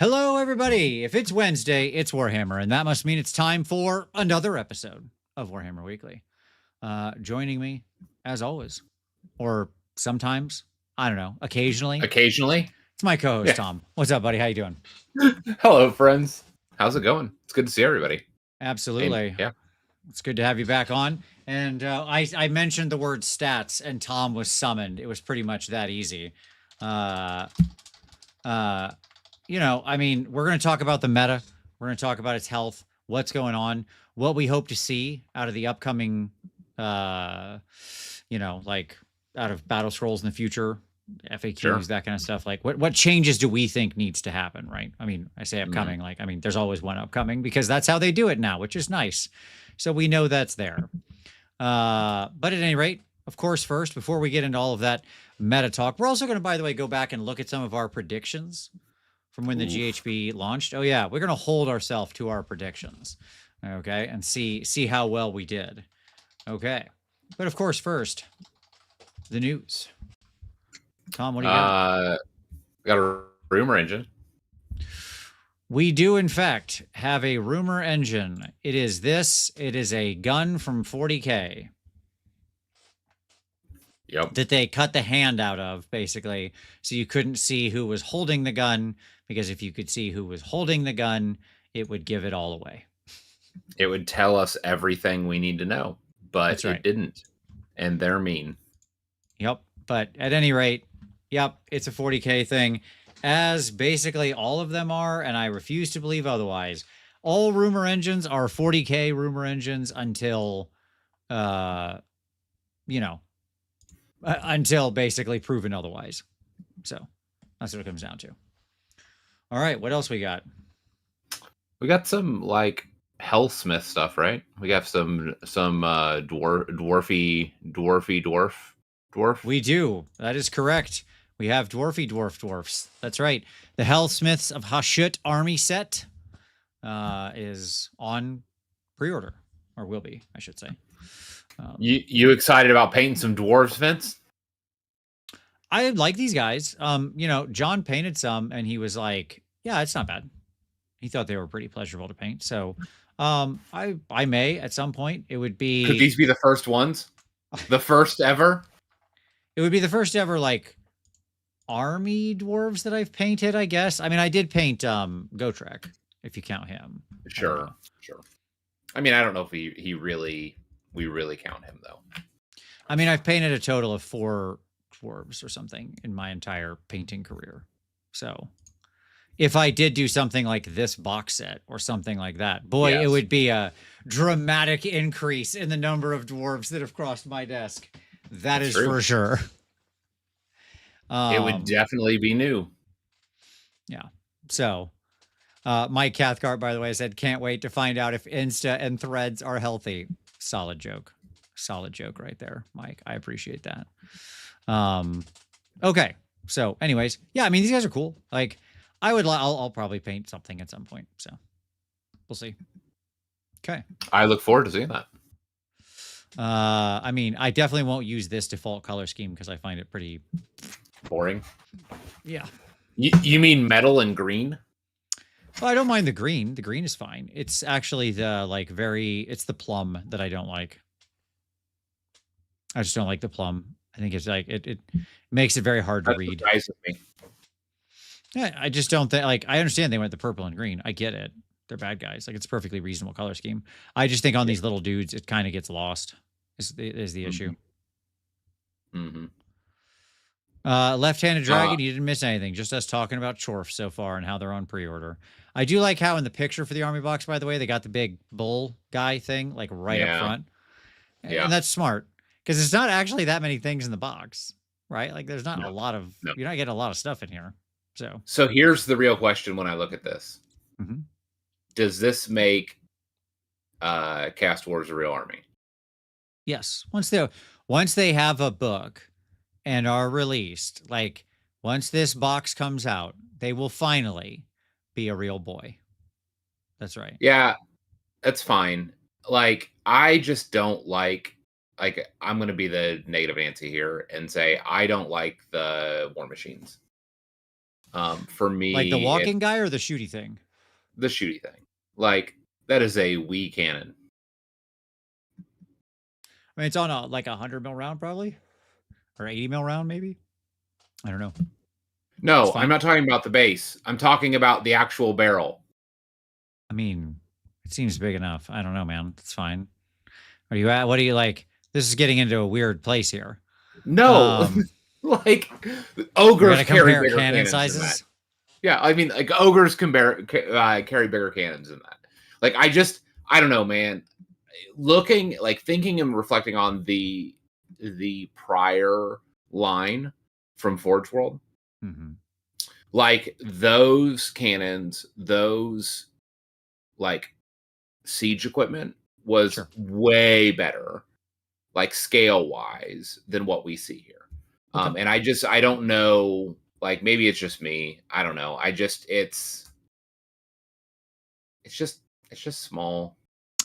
Hello, everybody. If it's Wednesday, it's Warhammer, and that must mean it's time for another episode of Warhammer Weekly. Joining me, as always, or sometimes, I don't know, occasionally, Occasionally. it's my co-host, Yeah. Tom. What's up, buddy? How you doing? Hello, friends. How's it going? It's good to see everybody. Absolutely. And, yeah. It's good to have you back on. And I mentioned the word stats, and Tom was summoned. It was pretty much that easy. Uh, I mean, we're going to talk about the meta. We're going to talk about its health, what's going on, what we hope to see out of the upcoming, like out of battle scrolls in the future, FAQs, Sure. that kind of stuff. Like, what changes do we think needs to happen, right? I mean, I say upcoming, there's always one upcoming because that's how they do it now, which is nice. So we know that's there. But at any rate, of course, first, before we get into all of that meta talk, we're also going to, by the way, go back and look at some of our predictions from when the GHB launched. Oh yeah, we're going to hold ourselves to our predictions, okay, and see how well we did. Okay, but of course, first, the news. Tom, what do you got? Got a rumor engine. We do, in fact, have a rumor engine. It is this. It is a gun from 40K. Yep. That they cut the hand out of, basically, so you couldn't see who was holding the gun, because if you could see who was holding the gun, it would give it all away. It would tell us everything we need to know, but right. It didn't. And they're mean. Yep. But at any rate, yep, it's a 40K thing, as basically all of them are, and I refuse to believe otherwise. All rumor engines are 40K rumor engines until, until basically proven otherwise. So that's what it comes down to. All right, what else we got? We got some like Hellsmith stuff, right? We got some dwarf. We do. That is correct. We have dwarfs. That's right. The Hellsmiths of Hashut army set is on pre-order, or will be, I should say. You excited about painting some dwarves, Vince? I like these guys. John painted some, and he was like, "Yeah, it's not bad." He thought they were pretty pleasurable to paint. So, I may at some point. It would be. Could these be the first ones? The first ever? It would be the first ever like army dwarves that I've painted, I guess. I mean, I did paint Gotrek, if you count him. Sure. I mean, I don't know if we really count him though. I mean, I've painted a total of 4 dwarves or something in my entire painting career. So if I did do something like this box set or something like that, boy, It would be a dramatic increase in the number of dwarves that have crossed my desk. That's true. For sure. It would definitely be new. Yeah. So Mike Cathcart, by the way, said, "Can't wait to find out if Insta and Threads are healthy." Solid joke right there, Mike. I appreciate that. Okay. So anyways, yeah, I mean, these guys are cool. Like I'll probably paint something at some point. So we'll see. Okay. I look forward to seeing that. I mean, I definitely won't use this default color scheme because I find it pretty boring. Yeah. You mean metal and green? Well, I don't mind the green. The green is fine. It's actually the it's the plum that I don't like. I just don't like the plum. I think it's like it makes it very hard to read. Me. Yeah, I just don't think I understand they went the purple and green. I get it. They're bad guys. Like, it's a perfectly reasonable color scheme. I just think on these little dudes, it kind of gets lost. Is the issue. Mm-hmm. Left-handed dragon, you didn't miss anything. Just us talking about Chorf so far and how they're on pre-order. I do like how in the picture for the army box, by the way, they got the big bull guy thing like right up front. And that's smart because it's not actually that many things in the box, right? Like, there's not a lot of you're not getting a lot of stuff in here. So here's the real question when I look at this. Mm-hmm. Does this make Cast Wars a real army? Yes. Once they have a book and are released, like once this box comes out, they will finally be a real boy. That's right. Yeah, that's fine. Like, I just don't like I'm going to be the negative Nancy here and say I don't like the War Machines. For Like the me, it's walking guy or the shooty thing? the shooty thing. Like that is a Wii cannon. I mean, it's on a like 100 mil round probably, or 80 mil round maybe. I don't know. It's No, I'm fine. not talking about the base. I'm talking about the actual barrel. I mean, it seems big enough. I don't know, man. It's fine. Are you at? What do you like? This is getting into a weird place here. No, Um, like we got ogres to carry compare bigger cannon cannons than that. sizes. Yeah, I mean, like ogres can carry bigger cannons than that. Like, I don't know, man. Looking, like, thinking and reflecting on the prior line from Forge World, Mm-hmm. like those cannons, those like siege equipment was Sure. way better, like scale wise, than what we see here. Okay. And I don't know, like maybe it's just me. I don't know. It's just it's just small.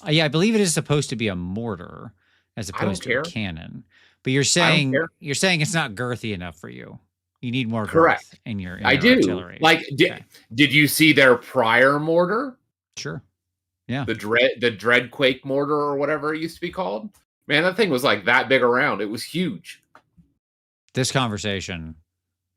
Yeah, I believe it is supposed to be a mortar as I don't opposed to a care. cannon. But you're I don't saying care. you're saying it's not girthy enough for you. You need more girth Correct. in your I do. artillery. Like Okay. did you see their prior mortar? Sure. Yeah. The Dreadquake mortar or whatever it used to be called? Man, that thing was like that big around. It was huge. This conversation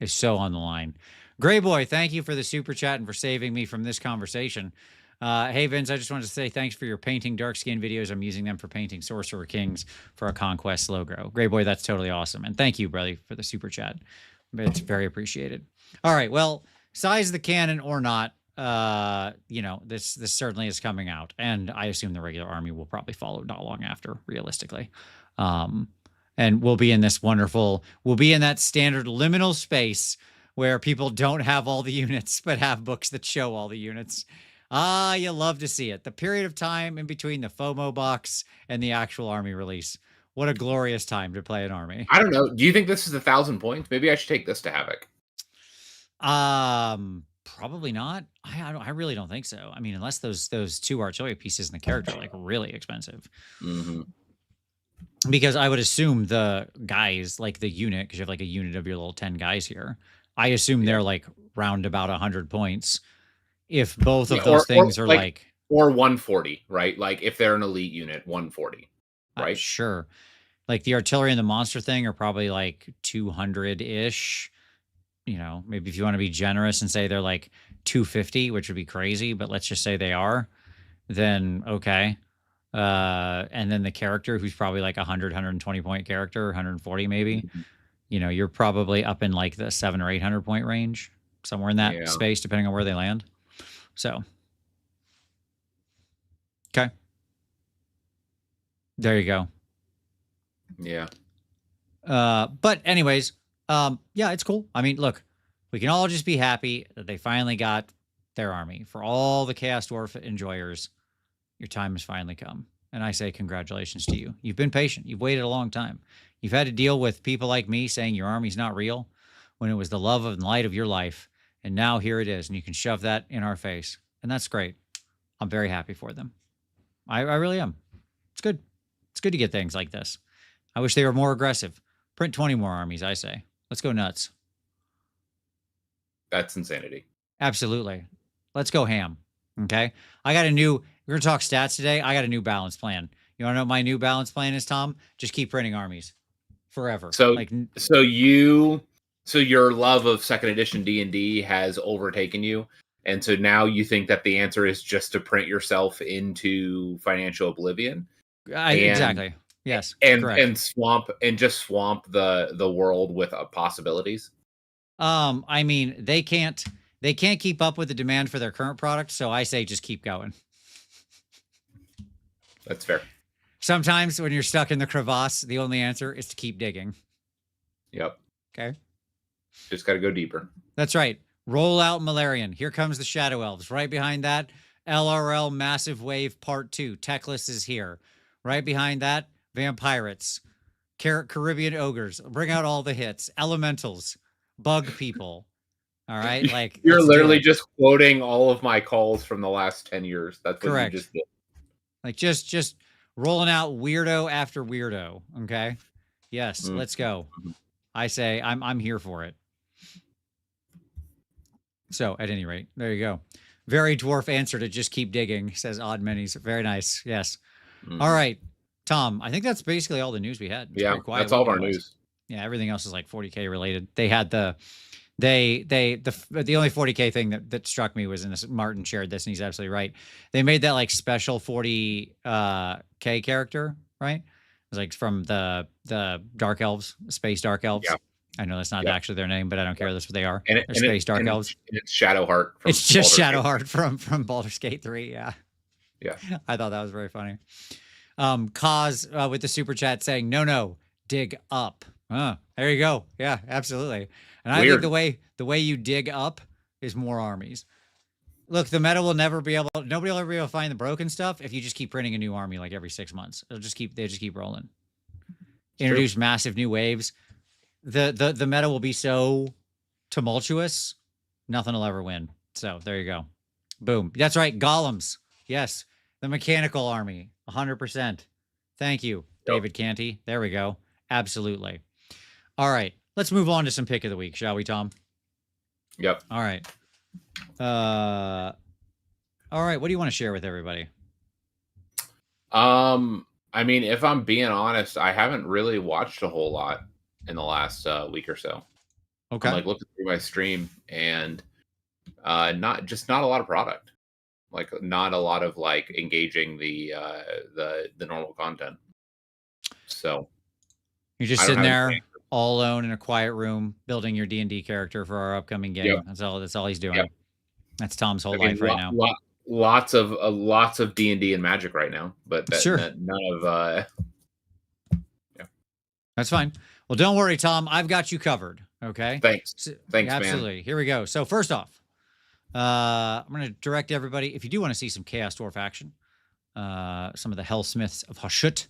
is so on the line. Gray Boy, thank you for the super chat and for saving me from this conversation. Hey, Vince, I just wanted to say thanks for your painting dark skin videos. I'm using them for painting Sorcerer Kings for a Conquest logo. Gray Boy, that's totally awesome. And thank you, brother, for the super chat. It's very appreciated. All right. Well, size of the cannon or not, this certainly is coming out. And I assume the regular army will probably follow not long after, realistically. Um, and we'll be in that standard liminal space where people don't have all the units, but have books that show all the units. Ah, you love to see it. The period of time in between the FOMO box and the actual army release. What a glorious time to play an army. I don't know. Do you think this is 1,000 points? Maybe I should take this to Havoc. Probably not. I really don't think so. I mean, unless those two artillery pieces in the character are like really expensive. Mm-hmm. Because I would assume the guys, like the unit, because you have like a unit of your little 10 guys here. I assume they're like round about 100 points. If both of those things are like or 140, right? Like if they're an elite unit, 140, right? Sure. Like the artillery and the monster thing are probably like 200-ish. Maybe if you want to be generous and say they're like 250, which would be crazy, but let's just say they are, then okay. And then the character who's probably like 120 point character, 140 maybe. Mhm. You're probably up in like the 700 or 800 point range, somewhere in that Yeah. space, depending on where they land. So, okay. There you go. Yeah. But anyways, yeah, it's cool. I mean, look, we can all just be happy that they finally got their army. For all the Chaos Dwarf enjoyers, your time has finally come. And I say congratulations to you. You've been patient. You've waited a long time. You've had to deal with people like me saying your army's not real when it was the love and light of your life. And now here it is. And you can shove that in our face. And that's great. I'm very happy for them. I really am. It's good. It's good to get things like this. I wish they were more aggressive. Print 20 more armies, I say. Let's go nuts. That's insanity. Absolutely. Let's go ham. Okay. We're going to talk stats today. I got a new balance plan. You want to know what my new balance plan is, Tom? Just keep printing armies forever. So your love of second edition D&D has overtaken you. And so now you think that the answer is just to print yourself into financial oblivion. Exactly. Yes. Correct. And swamp the world with possibilities. I mean, they can't keep up with the demand for their current product, so I say just keep going. That's fair. Sometimes when you're stuck in the crevasse, the only answer is to keep digging. Yep. Okay. Just got to go deeper. That's right. Roll out Malarian. Here comes the Shadow Elves. Right behind that, LRL Massive Wave Part 2. Techless is here. Right behind that, Vampirates. Caribbean Ogres. Bring out all the hits. Elementals. Bug People. All right? Like You're literally just quoting all of my calls from the last 10 years. That's what correct. You just did. Like just rolling out weirdo after weirdo. Okay. Yes, let's go. I say I'm here for it. So at any rate, there you go. Very dwarf answer to just keep digging, says Odd Minis. Very nice. Yes. All right, Tom, I think that's basically all the news we had. It's Yeah, pretty quiet. that's all of our news. Yeah, everything else is like 40K related. They had the only 40K thing that struck me was in this. Martin shared this, and he's absolutely right. They made that like special 40K character, right? It was like from the Dark Elves, Space Dark Elves. Yeah. I know that's not actually their name, but I don't care. That's what they are. And They're Space Dark Elves. It's Shadowheart. It's just Shadowheart from Baldur's Gate 3. Yeah. Yeah. I thought that was very funny. Cause with the super chat saying, no, dig up. There you go. Yeah, absolutely. And I think the way you dig up is more armies. Look, the meta will nobody will ever be able to find the broken stuff if you just keep printing a new army like every 6 months. They just keep rolling. Introduce massive new waves. The meta will be so tumultuous, nothing will ever win. So there you go. Boom. That's right. Golems. Yes. The mechanical army. 100%. Thank you, David Canty. There we go. Absolutely. All right. Let's move on to some pick of the week, shall we, Tom? Yep. All right. All right. What do you want to share with everybody? I mean, if I'm being honest, I haven't really watched a whole lot in the last week or so. Okay. I'm like looking through my stream and not a lot of product. Like not a lot of like engaging the normal content. So you're just sitting there all alone in a quiet room building your D&D character for our upcoming game. Yep. That's all he's doing. Yep. That's Tom's whole life right now. Lots of D&D and Magic right now, but none of yeah. That's fine. Well, don't worry, Tom. I've got you covered. Okay. Thanks. Thanks, absolutely. Man. Here we go. So first off, I'm going to direct everybody. If you do want to see some Chaos Dwarf action, some of the Hellsmiths of Hashut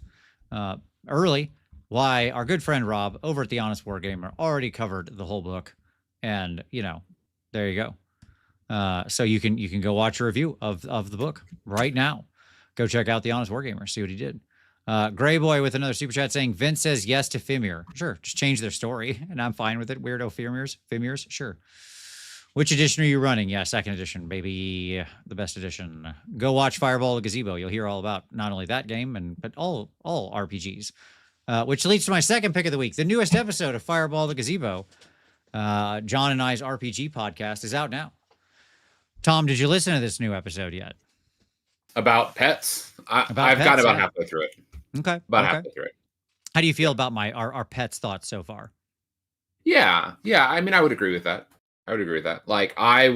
early, why our good friend Rob over at the Honest Wargamer already covered the whole book, and there you go. So you can go watch a review of the book right now. Go check out the Honest Wargamer, see what he did. Gray Boy with another super chat saying Vince says yes to Fimir. Sure, just change their story, and I'm fine with it. Weirdo Fimirs, sure. Which edition are you running? Yeah, 2nd edition, baby. The best edition. Go watch Fireball the Gazebo. You'll hear all about not only that game, but all RPGs. Which leads to my second pick of the week. The newest episode of Fireball the Gazebo, John and I's RPG podcast, is out now. Tom, did you listen to this new episode yet? About pets? I've got about halfway through it. Okay. Halfway through it. How do you feel about our pets' thoughts so far? Yeah. I mean, I would agree with that. Like I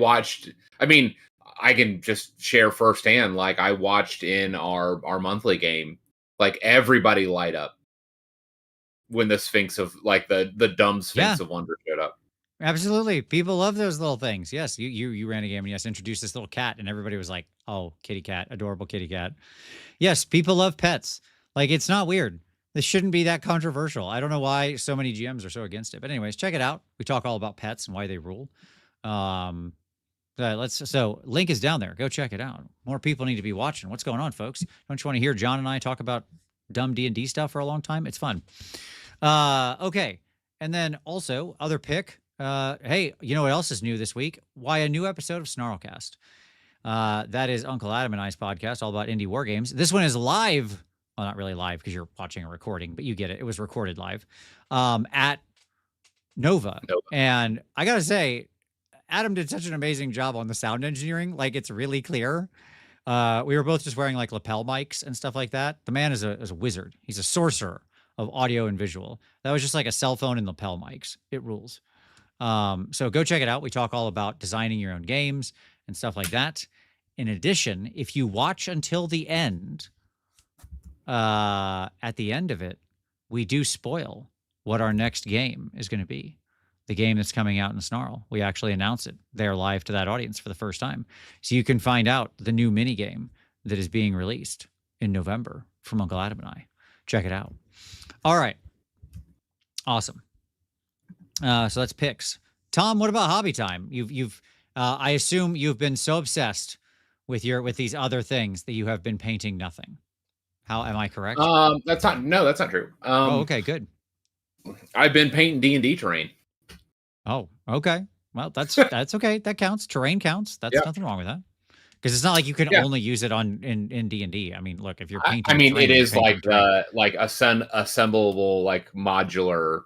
can just share firsthand. Like I watched in our monthly game, like everybody light up when the Sphinx of like the dumb Sphinx of Wonder showed up. Absolutely. People love those little things. Yes. You ran a game and yes, introduced this little cat and everybody was like, oh, kitty cat, adorable kitty cat. Yes. People love pets. Like it's not weird. This shouldn't be that controversial. I don't know why so many GMs are so against it. But anyways, check it out. We talk all about pets and why they rule. So link is down there. Go check it out. More people need to be watching. What's going on, folks? Don't you want to hear John and I talk about dumb D&D stuff for a long time? It's fun. Okay. And then also other pick. Hey, you know what else is new this week? Why a new episode of Snarlcast. That is Uncle Adam and I's podcast all about indie war games. This one is live. Well, not really live because you're watching a recording, but you get it. It was recorded live at Nova. And I got to say, Adam did such an amazing job on the sound engineering. Like, it's really clear. We were both just wearing like lapel mics and stuff like that. The man is a wizard. He's a sorcerer of audio and visual. That was just like a cell phone and lapel mics. It rules. So go check it out. We talk all about designing your own games and stuff like that. In addition, if you watch until the end, at the end of it, we do spoil what our next game is going to be. The game that's coming out in Snarl. We actually announce it there live to that audience for the first time. So you can find out the new mini game that is being released in November from Uncle Adam and I. Check it out. All right. Awesome. So that's picks. Tom, what about hobby time? I assume you've been so obsessed with these other things that you have been painting nothing. How am I correct? That's not true. Okay, good. I've been painting D&D terrain. Oh, okay. Well, that's okay. That counts. Terrain counts. That's Yeah. nothing wrong with that. Because it's not like you can Yeah. only use it in D&D. I mean, look, if you're I painting mean, terrain, it you're is painting like terrain. like assemblable, like modular,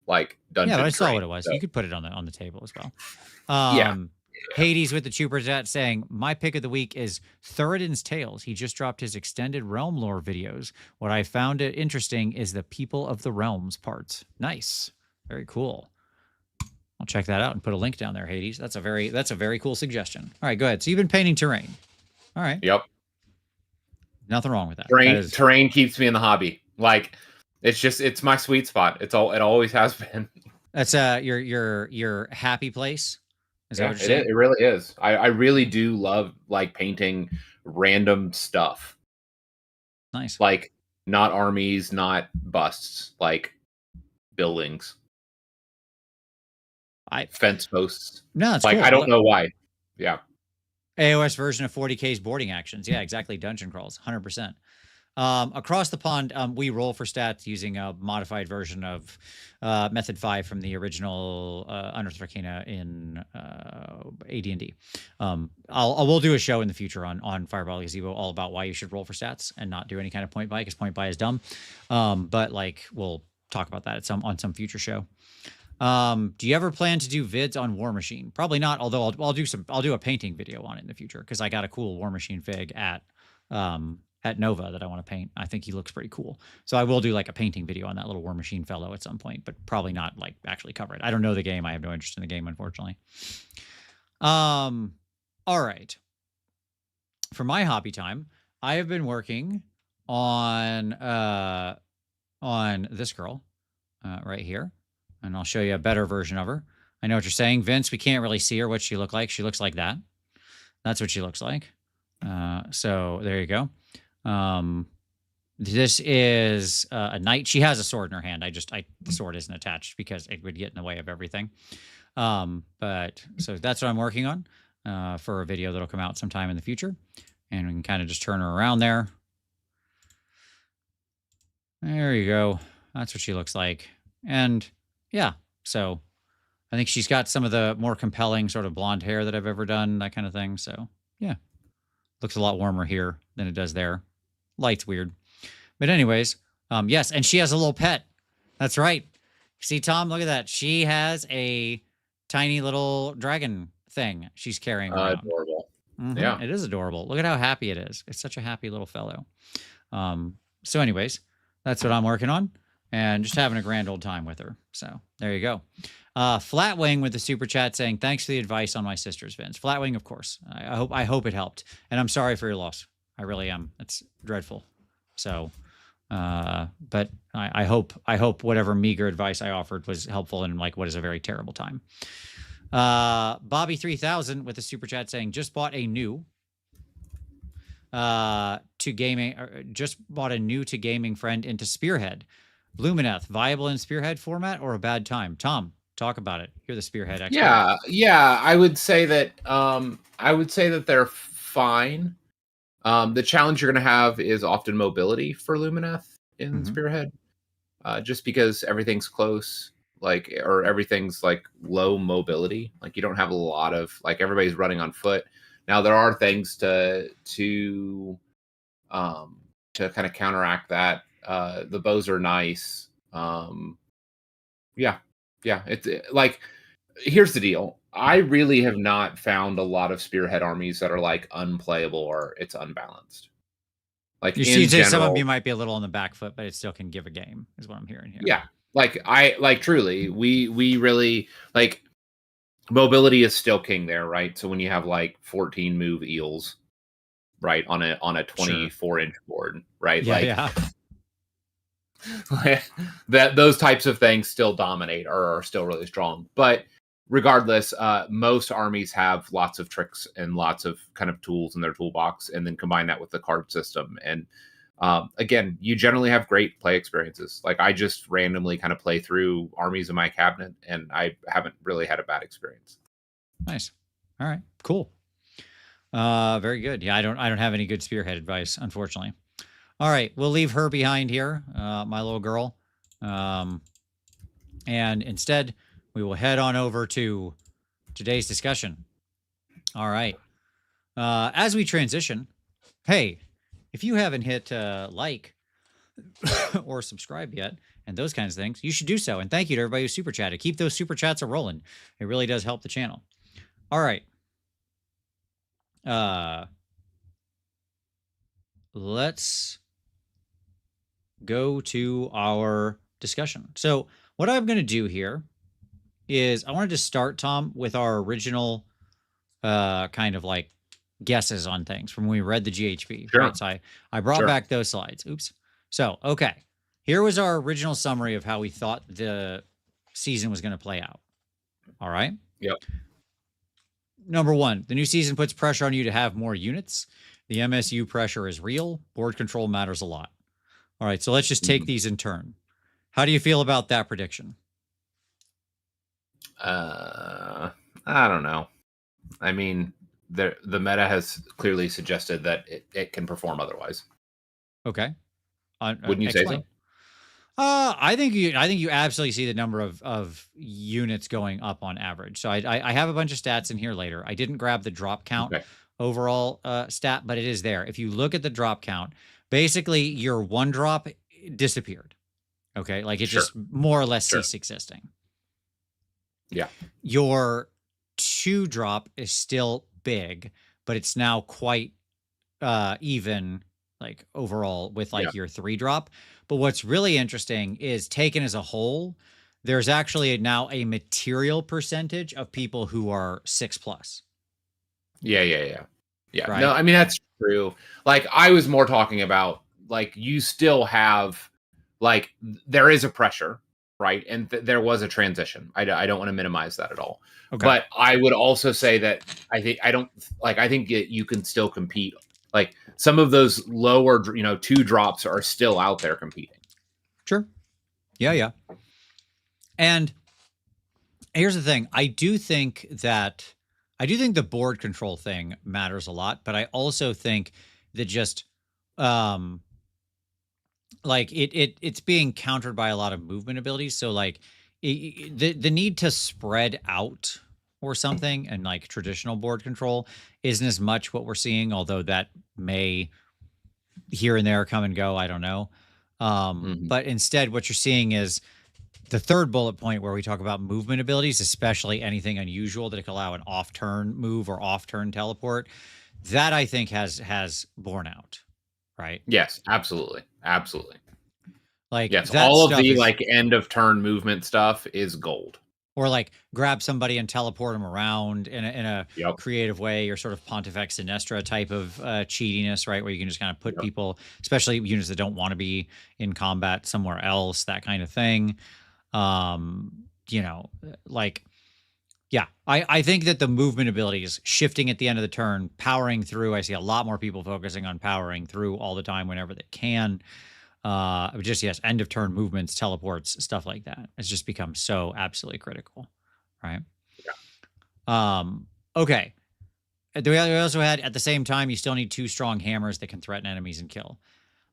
like Yeah, but dungeon I saw what terrain. it was. So You could put it on the table as well. yeah, Hades with the Super Chat saying, my pick of the week is Thuridon's Tales. He just dropped his extended realm lore videos. What I found it interesting is the people of the realms parts. Nice. Very cool. I'll check that out and put a link down there, Hades. That's a very cool suggestion. All right, go ahead. So you've been painting terrain. All right. yep. Nothing wrong with that. That Terrain is terrain keeps me in the hobby. Like it's my sweet spot. It always has been. that's your happy place. Is that Yeah, what you're saying? it really is. I really do love like painting random stuff. Nice. Like not armies, not busts, like buildings, I fence posts. no, that's Like cool. I don't know why. Yeah. AOS version of 40K's boarding actions. Yeah, exactly. Dungeon crawls, 100%. Across the pond, we roll for stats using a modified version of Method 5 from the original Unearthed Arcana in AD&D. We'll do a show in the future on Fireball Gazebo all about why you should roll for stats and not do any kind of point buy, because point buy is dumb. But like we'll talk about that on some future show. Do you ever plan to do vids on War Machine? Probably not, although I'll do a painting video on it in the future because I got a cool War Machine fig at Nova that I want to paint. I think he looks pretty cool. So I will do like a painting video on that little War Machine fellow at some point, but probably not like actually cover it. I don't know the game. I have no interest in the game, unfortunately. All right. For my hobby time, I have been working on this girl right here. And I'll show you a better version of her. I know what you're saying, Vince. We can't really see her. What she look like? She looks like that. That's what she looks like. So there you go. This is a knight. She has a sword in her hand. The sword isn't attached because it would get in the way of everything. But so that's what I'm working on for a video that'll come out sometime in the future. And we can kind of just turn her around there. There you go. That's what she looks like. And yeah, so I think she's got some of the more compelling sort of blonde hair that I've ever done, that kind of thing. So yeah, looks a lot warmer here than it does there. Light's weird. But anyways, yes, and she has a little pet. That's right. See, Tom, look at that. She has a tiny little dragon thing she's carrying around. Adorable. Mm-hmm. Yeah. It is adorable. Look at how happy it is. It's such a happy little fellow. So anyways, that's what I'm working on. And just having a grand old time with her. So there you go. Flatwing with the super chat saying, thanks for the advice on my sister's, Vince. Flatwing, of course. I hope it helped. And I'm sorry for your loss. I really am. It's dreadful. So, but I hope whatever meager advice I offered was helpful in like what is a very terrible time. Bobby 3000 with the super chat saying, just bought a new to gaming friend into Spearhead. Lumineth, viable in Spearhead format or a bad time? Tom, talk about it. You're the Spearhead expert. Yeah. I would say that they're fine. The challenge you're going to have is often mobility for Lumineth in Spearhead, just because everything's close, or everything's like low mobility. Like you don't have a lot of everybody's running on foot. Now there are things to kind of counteract that. The bows are nice. Yeah. It's like, here's the deal. I really have not found a lot of Spearhead armies that are like unplayable or it's unbalanced. Like you see, some of you might be a little on the back foot, but it still can give a game, is what I'm hearing here. Yeah. Truly, we really like mobility is still king there, right? So when you have like 14 move eels, right, on a 24-inch board, right? Yeah. That those types of things still dominate or are still really strong. But regardless, most armies have lots of tricks and lots of kind of tools in their toolbox, and then combine that with the card system. And again, you generally have great play experiences. Like I just randomly kind of play through armies in my cabinet, and I haven't really had a bad experience. Nice. All right. Cool. Very good. Yeah, I don't have any good Spearhead advice, unfortunately. All right, we'll leave her behind here, my little girl. And instead, we will head on over to today's discussion. All right. As we transition, hey, if you haven't hit like or subscribe yet and those kinds of things, you should do so. And thank you to everybody who super chatted. Keep those super chats a rolling. It really does help the channel. All right. Let's go to our discussion. So what I'm going to do here is I wanted to start, Tom, with our original kind of like guesses on things from when we read the GHB. Sure. Right? So I brought back those slides. Oops. So, okay. Here was our original summary of how we thought the season was going to play out. All right? Yep. Number one, the new season puts pressure on you to have more units. The MSU pressure is real. Board control matters a lot. All right, so let's just take these in turn. How do you feel about that prediction? I don't know. I mean, the meta has clearly suggested that it can perform otherwise. Okay. Wouldn't you say so? I think you absolutely see the number of units going up on average. So I have a bunch of stats in here later. I didn't grab the drop count overall stat, but it is there. If you look at the drop count, basically your one drop disappeared. Okay, like it just more or less ceased existing. Yeah. Your two drop is still big, but it's now quite even, like overall with like your three drop. But what's really interesting is taken as a whole, there's actually now a material percentage of people who are 6+. Yeah. Right? No, I mean, that's true. Like, I was more talking about, like, you still have, like, there is a pressure, right? And there was a transition. I don't want to minimize that at all. Okay. But I would also say that I think you can still compete. Like, some of those lower, two drops are still out there competing. Sure. Yeah. And here's the thing. I do think the board control thing matters a lot, but I also think that just like it's being countered by a lot of movement abilities. So like the need to spread out or something and like traditional board control isn't as much what we're seeing, although that may here and there come and go. I don't know. But instead what you're seeing is the third bullet point where we talk about movement abilities, especially anything unusual that can allow an off-turn move or off-turn teleport. That I think has borne out, right? Yes, absolutely. Like, yes, all of the like end of turn movement stuff is gold. Or like grab somebody and teleport them around in a creative way, or sort of Pontifex Sinestra type of cheatiness, right? Where you can just kind of put people, especially units that don't want to be in combat, somewhere else, that kind of thing. I think that the movement abilities, shifting at the end of the turn, powering through. I see a lot more people focusing on powering through all the time whenever they can. End of turn movements, teleports, stuff like that. It's just become so absolutely critical, right? Yeah. Okay. We also had, at the same time, you still need 2 strong hammers that can threaten enemies and kill.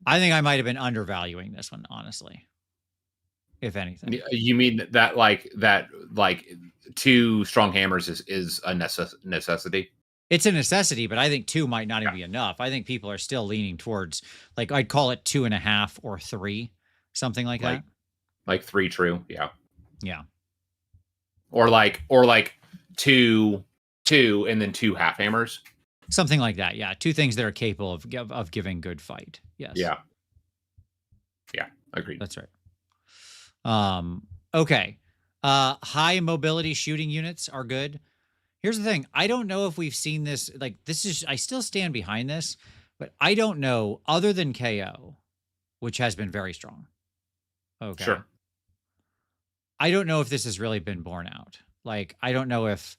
I think I might have been undervaluing this one, honestly. If anything. You mean that like 2 strong hammers is a necessity? It's a necessity, but I think 2 might not even be enough. I think people are still leaning towards, like, I'd call it 2.5 or 3, something like that. Like 3 true, yeah. Or like 2 and then 2 half hammers. Something like that, yeah. 2 things that are capable of giving good fight. Yes. Yeah, agreed. That's right. Okay. High mobility shooting units are good. Here's the thing. I don't know if we've seen this. Like, I still stand behind this, but I don't know, other than KO, which has been very strong. Okay. Sure. I don't know if this has really been borne out. Like, I don't know if,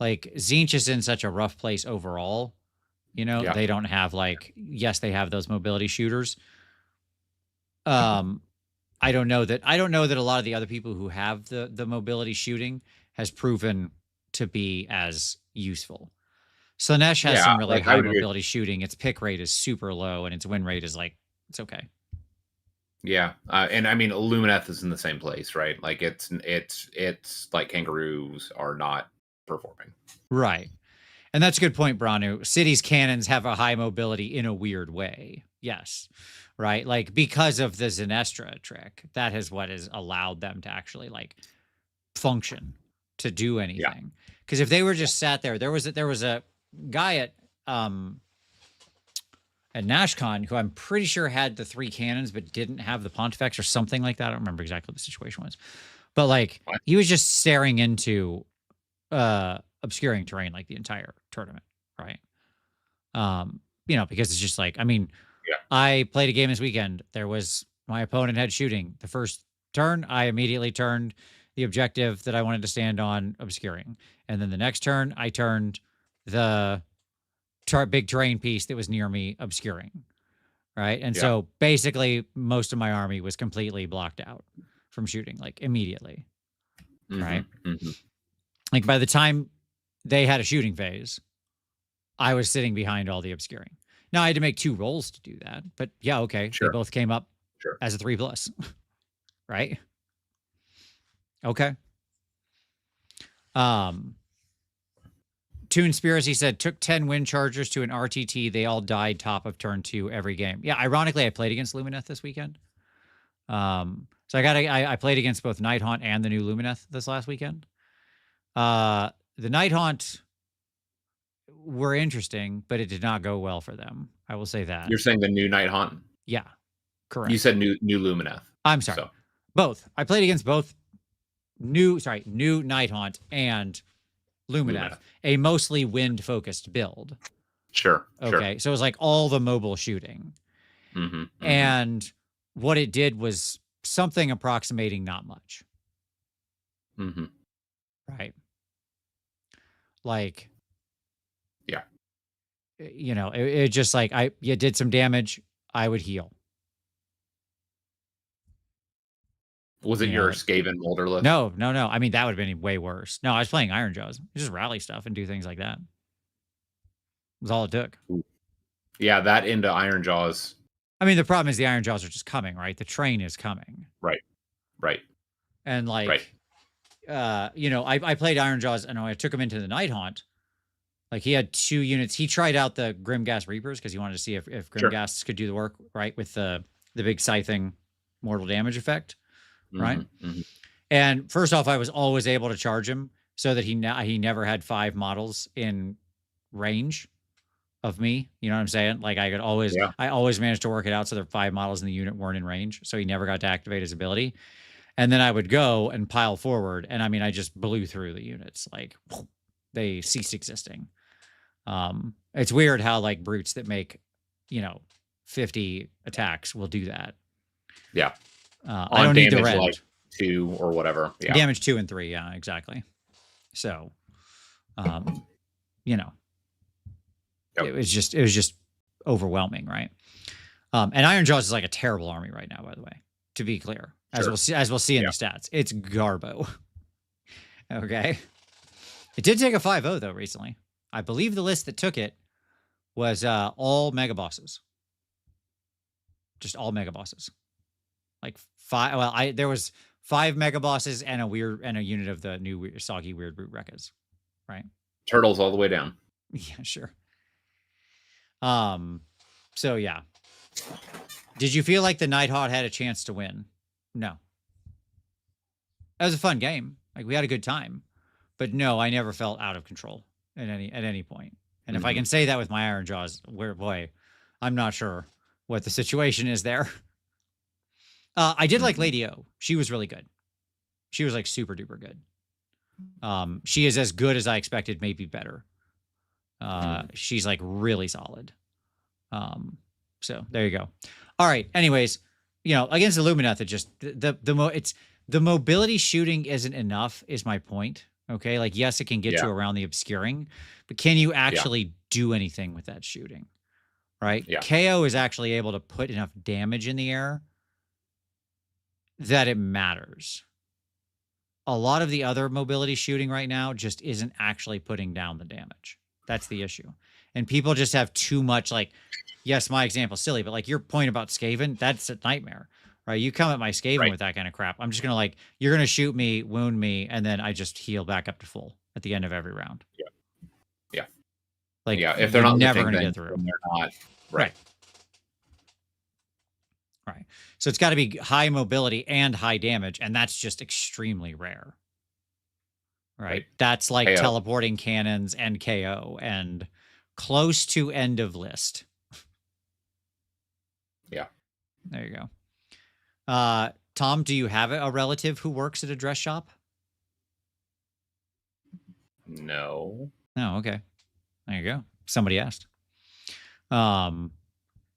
like, Tzeentch is in such a rough place overall. They don't have, like, yes, they have those mobility shooters. I don't know that a lot of the other people who have the mobility shooting has proven to be as useful. Slaanesh has some really high mobility shooting. Its pick rate is super low, and its win rate is like, it's okay. Yeah, and I mean, Illumineth is in the same place, right? Like it's like kangaroos are not performing. Right. And that's a good point, Branu. City's cannons have a high mobility in a weird way. Yes. Right. Like because of the Zenestra trick, that is what has allowed them to actually like function to do anything. Because if they were just sat there, there was a guy at NashCon who I'm pretty sure had the 3 cannons but didn't have the Pontifex or something like that. I don't remember exactly what the situation was. But like he was just staring into obscuring terrain like the entire tournament, right? Because it's just like, I mean, I played a game this weekend. There was my opponent had shooting. The first turn, I immediately turned the objective that I wanted to stand on obscuring. And then the next turn, I turned the big terrain piece that was near me obscuring. Right. And so basically most of my army was completely blocked out from shooting, like immediately. Right. Like by the time they had a shooting phase, I was sitting behind all the obscuring. Now I had to make 2 rolls to do that, but yeah, okay. They both came up as a 3+, right? Okay. Toonspiracy said, took 10 wind chargers to an RTT. They all died top of turn 2 every game. Yeah, ironically, I played against Lumineth this weekend. So I played against both Nighthaunt and the new Lumineth this last weekend. The Nighthaunt were interesting, but it did not go well for them. I will say that. You're saying the new Nighthaunt? Yeah, correct. You said new Lumineth. I'm sorry. So. Both. I played against both new Nighthaunt and Lumineth, a mostly wind-focused build. Sure. Okay, so it was like all the mobile shooting. And what it did was something approximating not much. Right. Like, it just like you did some damage, I would heal. Was it your Skaven Molderless? No. I mean, that would have been way worse. No, I was playing Iron Jaws. Just rally stuff and do things like that. Was all it took. Ooh. Yeah, that into Iron Jaws. I mean, the problem is the Iron Jaws are just coming, right? The train is coming. Right. And like, I played Iron Jaws and I took him into the Nighthaunt. Like he had 2 units. He tried out the Grimghast Reapers because he wanted to see if Grimghasts could do the work, right? With the big scything mortal damage effect. Right. And first off, I was always able to charge him so that he never had 5 models in range of me. You know what I'm saying? Like I always managed to work it out so that 5 models in the unit weren't in range. So he never got to activate his ability. And then I would go and pile forward. And I mean, I just blew through the units. Like they ceased existing. It's weird how like brutes that make, 50 attacks will do that. Yeah. I don't need the red. Like 2 or whatever. Yeah. Damage 2 and 3. Yeah, exactly. So, it was just overwhelming, right? And Iron Jaws is like a terrible army right now, by the way, to be clear, as we'll see in the stats. It's garbo. Okay. It did take a 5-0 though recently. I believe the list that took it was all mega bosses. Just all mega bosses. Like 5. Well, there was 5 mega bosses and a unit of the new soggy weird brute Rekkas, right? Turtles all the way down. Yeah, sure. So yeah. Did you feel like the Nighthaunt had a chance to win? No. That was a fun game. Like we had a good time, but no, I never felt out of control at any point. And if I can say that with my Iron Jaws, I'm not sure what the situation is there. I did like Lady O. She was really good. She was like super duper good. She is as good as I expected, maybe better. She's like really solid. So there you go. All right. Anyways, against the Lumineth, it just the mobility shooting isn't enough, is my point. Okay. Like, yes, it can get you around the obscuring, but can you actually do anything with that shooting? Right. Yeah. KO is actually able to put enough damage in the air that it matters. A lot of the other mobility shooting right now just isn't actually putting down the damage. That's the issue. And people just have too much, like, yes, my example's silly, but like your point about Skaven, that's a nightmare, right? You come at my Skaven with that kind of crap. I'm just going to you're going to shoot me, wound me, and then I just heal back up to full. at the end of every round. Yeah. Like, yeah, if they're you're not never lifting, going to then get through. they're not. Right. So it's got to be high mobility and high damage, and that's just extremely rare. Right. That's like KO. teleporting cannons and KO and close to end of list. Yeah. There you go. Tom, do you have a relative who works at a dress shop? No. Oh, okay. There you go. Somebody asked.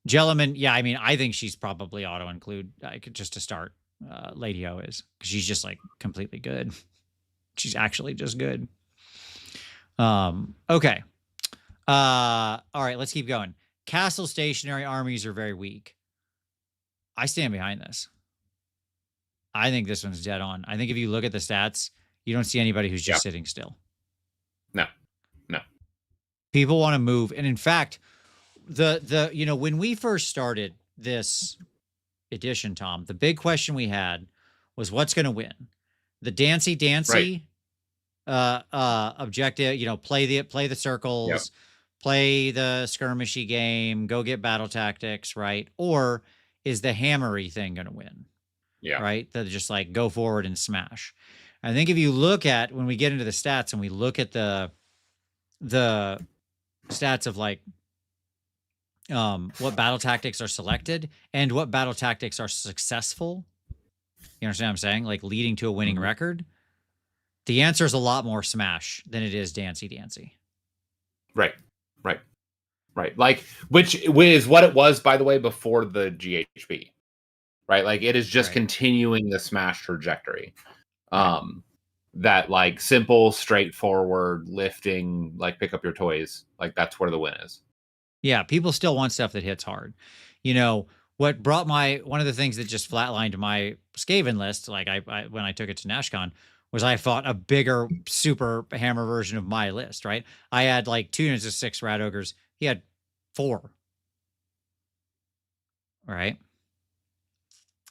Jelliman, yeah, I mean, I think she's probably auto-include, just to start. Lady O is, because she's just like completely good. She's actually just good. Okay. All right, let's keep going. Castle stationary armies are very weak. I stand behind this. I think this one's dead on. I think if you look at the stats, you don't see anybody who's just sitting still. No. People want to move. And in fact, when we first started this edition, Tom, the big question we had was what's going to win? The dancy objective, play the circles, play the skirmishy game, go get battle tactics, right? Or is the hammery thing going to win? Yeah. Right? That just like go forward and smash. I think if you look at when we get into the stats and we look at the stats of like what battle tactics are selected and what battle tactics are successful, you understand what I'm saying? Like leading to a winning record. The answer is a lot more smash than it is dancy. Right. Like, which is what it was, by the way, before the GHB. Right. Like it is just continuing the smash trajectory. That like simple, straightforward lifting, like pick up your toys. Like that's where the win is. Yeah. People still want stuff that hits hard. What brought one of the things that just flatlined my Skaven list, like I when I took it to NashCon, was I fought a bigger super hammer version of my list, right? I had like 2 units of 6 rat ogres. He had 4. Right?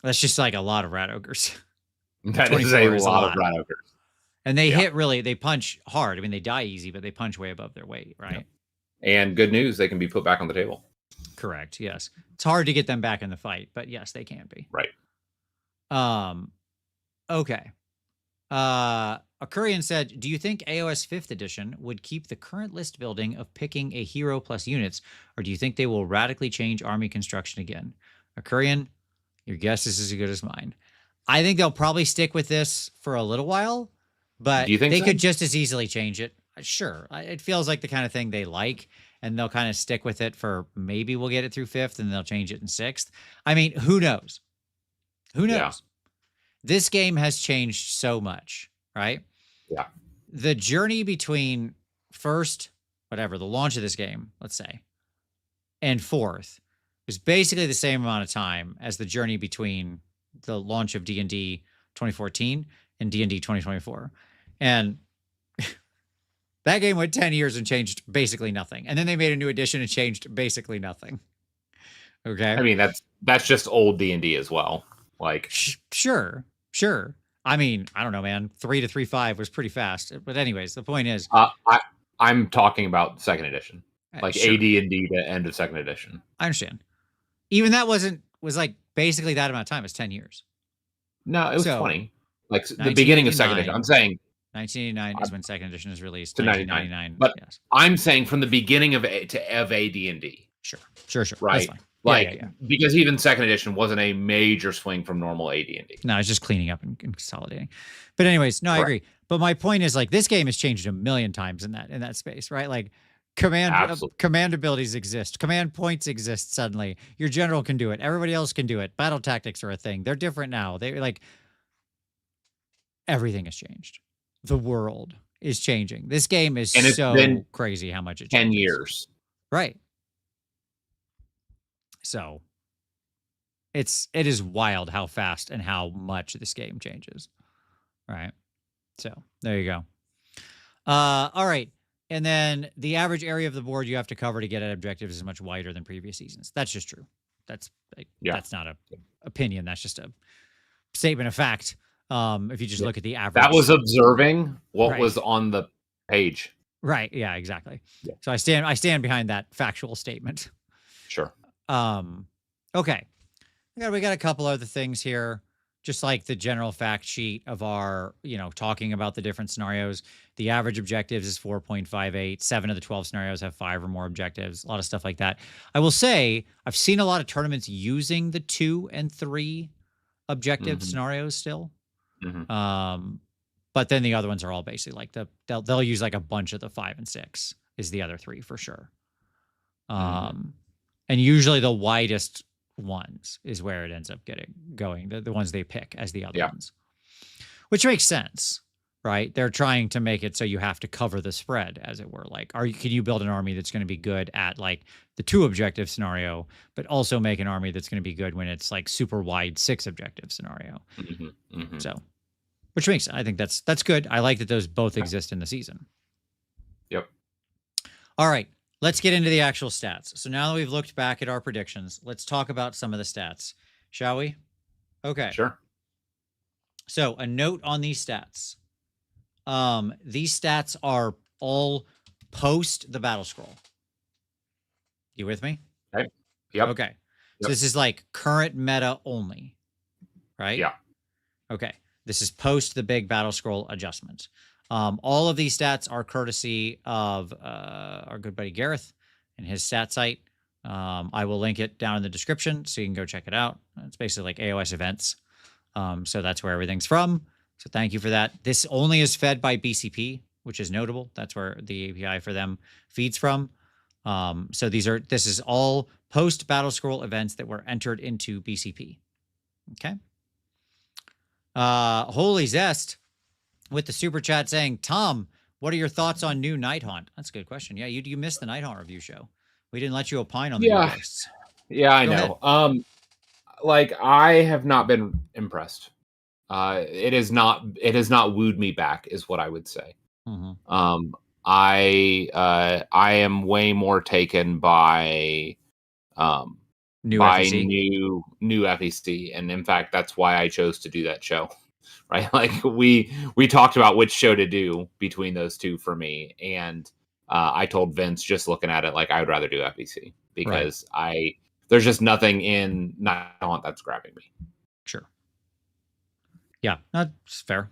That's just like a lot of rat ogres. That is a lot of rat ogres. And they punch hard. I mean, they die easy, but they punch way above their weight, right? Yeah. And good news, they can be put back on the table. Correct, yes. It's hard to get them back in the fight, but yes, they can be. Right. Okay. Akurian said, do you think AOS 5th edition would keep the current list building of picking a hero plus units, or do you think they will radically change army construction again? Akurian, your guess is as good as mine. I think they'll probably stick with this for a little while, but do you think they could just as easily change it. Sure. It feels like the kind of thing they like, and they'll kind of stick with it for maybe we'll get it through 5th and they'll change it in 6th. I mean, who knows? Who knows? Yeah. This game has changed so much, right? Yeah. The journey between the launch of this game, let's say, and 4th was basically the same amount of time as the journey between the launch of D&D 2014 and D&D 2024. And that game went 10 years and changed basically nothing. And then they made a new edition and changed basically nothing. Okay. I mean, that's just old D&D as well. Like, sure. I mean, I don't know, man. 3 to 3.5 was pretty fast. But anyways, the point is, I'm talking about 2nd edition, like sure. AD&D to end of 2nd edition. I understand. Even that was like basically that amount of time. It's 10 years. No, it was 20. Like the beginning of 2nd edition. I'm saying 1989 is when 2nd edition is released. To 1999. But yes. I'm saying from the beginning of AD&D. Sure. Right. That's fine. Like, because even 2nd edition wasn't a major swing from normal AD&D. No, it's just cleaning up and consolidating. But anyways, no, I agree. But my point is, like, this game has changed a million times in that space, right? Like, command abilities exist. Command points exist suddenly. Your general can do it. Everybody else can do it. Battle tactics are a thing. They're different now. They're like, everything has changed. The world is changing. This game is so crazy how much it changes. 10 years. Right. So it is wild how fast and how much this game changes. Right. So there you go. All right. And then the average area of the board you have to cover to get at objectives is much wider than previous seasons. That's just true. That's not an opinion. That's just a statement of fact. If you just look at the average. That was observing what was on the page. Right. Yeah, exactly. Yeah. So I stand behind that factual statement. Sure. Okay. We got a couple other things here, just like the general fact sheet of our, talking about the different scenarios. The average objectives is 4.58. 7 of the 12 scenarios have 5 or more objectives, a lot of stuff like that. I will say I've seen a lot of tournaments using the 2 and 3 objective scenarios still. But then the other ones are all basically like they'll use like a bunch of the 5 and 6 is the other 3 for sure. And usually the widest ones is where it ends up going, the ones they pick as the other ones, which makes sense, right? They're trying to make it so you have to cover the spread, as it were. Like, can you build an army that's going to be good at like the 2 objective scenario, but also make an army that's going to be good when it's like super wide 6 objective scenario? So, which makes, I think that's good. I like that those both exist in the season. Yep. All right. Let's get into the actual stats. So now that we've looked back at our predictions, let's talk about some of the stats, shall we? Okay. Sure. So a note on these stats. These stats are all post the battle scroll. You with me? Okay. Yep. Okay. So this is like current meta only, right? Yeah. Okay. This is post the big battle scroll adjustment. All of these stats are courtesy of our good buddy Gareth and his stat site. I will link it down in the description so you can go check it out. It's basically like AOS events. So that's where everything's from. So thank you for that. This only is fed by BCP, which is notable. That's where the API for them feeds from. So this is all post battle scroll events that were entered into BCP. Okay. Holy Zest with the super chat saying, Tom, what are your thoughts on new Nighthaunt? That's a good question. Yeah, you missed the Nighthaunt review show. We didn't let you opine on the new ghosts. Yeah, I know. Like I have not been impressed. It has not wooed me back, is what I would say. I am way more taken by new FEC, and in fact, that's why I chose to do that show. Right, like we talked about which show to do between those two for me, and I told Vince, just looking at it, like I would rather do FEC because there's just nothing in Nighthaunt that's grabbing me. Sure. Yeah, that's fair.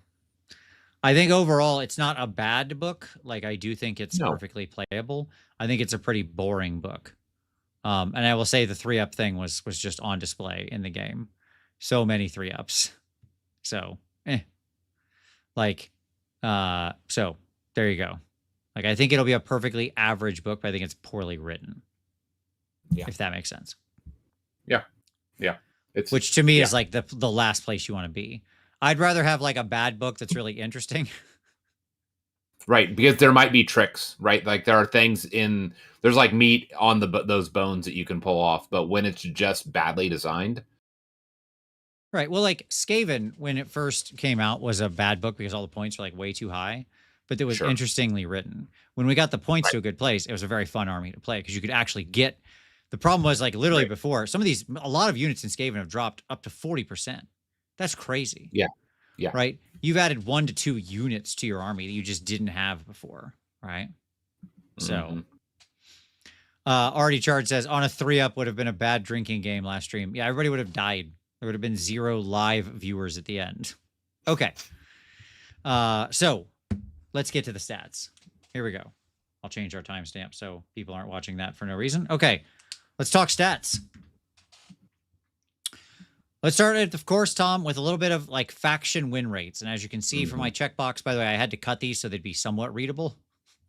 I think overall it's not a bad book. Like I do think it's perfectly playable. I think it's a pretty boring book. And I will say the 3-up thing was just on display in the game. So many 3-ups. So, so there you go. Like, I think it'll be a perfectly average book, but I think it's poorly written. Yeah. If that makes sense. Yeah. Yeah. Which to me is like the last place you want to be. I'd rather have like a bad book that's really interesting. Right. Because there might be tricks, right? Like there are things there's like meat on those bones that you can pull off, but when it's just badly designed. Right. Well, like Skaven, when it first came out, was a bad book because all the points were like way too high, but it was interestingly written. When we got the points to a good place, it was a very fun army to play because you could actually get. The problem was like literally before a lot of units in Skaven have dropped up to 40%. That's crazy. Yeah. Yeah. Right. You've added 1 to 2 units to your army that you just didn't have before. Right. So. Artie Charge says on a 3-up would have been a bad drinking game last stream. Yeah, everybody would have died. There would have been 0 live viewers at the end. Okay. So let's get to the stats. Here we go. I'll change our timestamp so people aren't watching that for no reason. Okay. Let's talk stats. Let's start, of course, Tom, with a little bit of like faction win rates. And as you can see from my checkbox, by the way, I had to cut these so they'd be somewhat readable.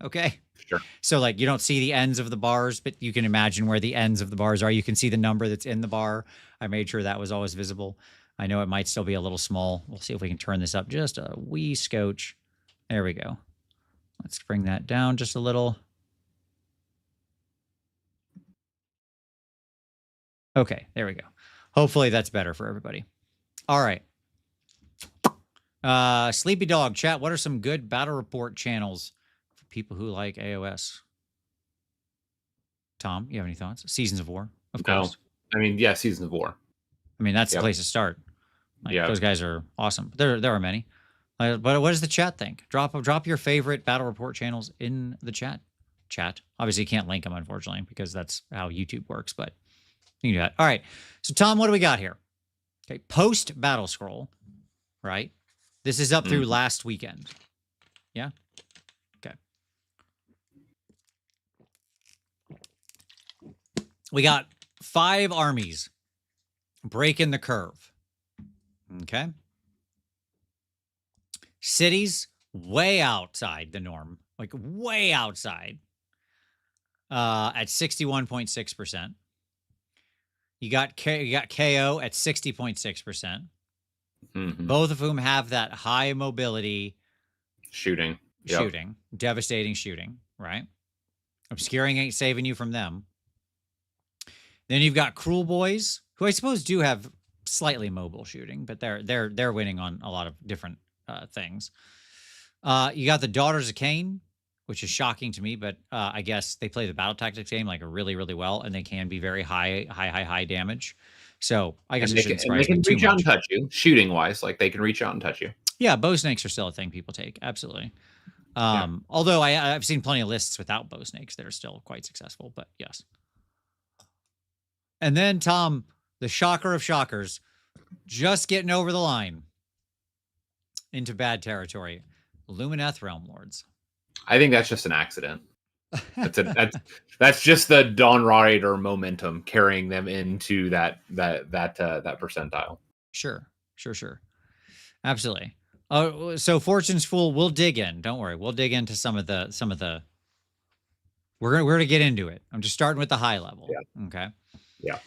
Okay. Sure. So like you don't see the ends of the bars, but you can imagine where the ends of the bars are. You can see the number that's in the bar. I made sure that was always visible. I know it might still be a little small. We'll see if we can turn this up just a wee scotch. There we go. Let's bring that down just a little. Okay, there we go. Hopefully that's better for everybody. All right. Sleepy Dog chat. What are some good battle report channels for people who like AOS? Tom, you have any thoughts? Seasons of War, of course. I mean, yeah, Seasons of War. I mean, that's the place to start. Like, those guys are awesome. There are many. But what does the chat think? Drop your favorite battle report channels in the chat. Obviously, you can't link them, unfortunately, because that's how YouTube works, but you can do that. All right. So, Tom, what do we got here? Okay. Post battle scroll, right? This is up through last weekend. Yeah. Okay. We got 5 armies breaking the curve. Okay. Cities way outside the norm, like way outside, at 61.6%. You got KO at 60.6%. Both of whom have that high mobility shooting, devastating shooting, right? Obscuring ain't saving you from them. Then you've got Cruel Boys, who I suppose do have slightly mobile shooting, but they're winning on a lot of different things. You got the Daughters of Cain, which is shocking to me, but I guess they play the battle tactics game like really, really well, and they can be very high damage. So I guess it shouldn't surprise me too much. They can reach out and touch you, shooting wise. Like they can reach out and touch you. Yeah, bow snakes are still a thing people take. Absolutely. Although I've seen plenty of lists without bow snakes that are still quite successful, but yes. And then, Tom, the shocker of shockers, just getting over the line into bad territory. Lumineth Realm Lords. I think that's just an accident. That's just the Dawn Rider momentum carrying them into that percentile. Sure. Absolutely. So Fortune's Fool, we'll dig in. Don't worry. We'll dig into some of the we're gonna get into it. I'm just starting with the high level. Yeah. Okay. Yeah.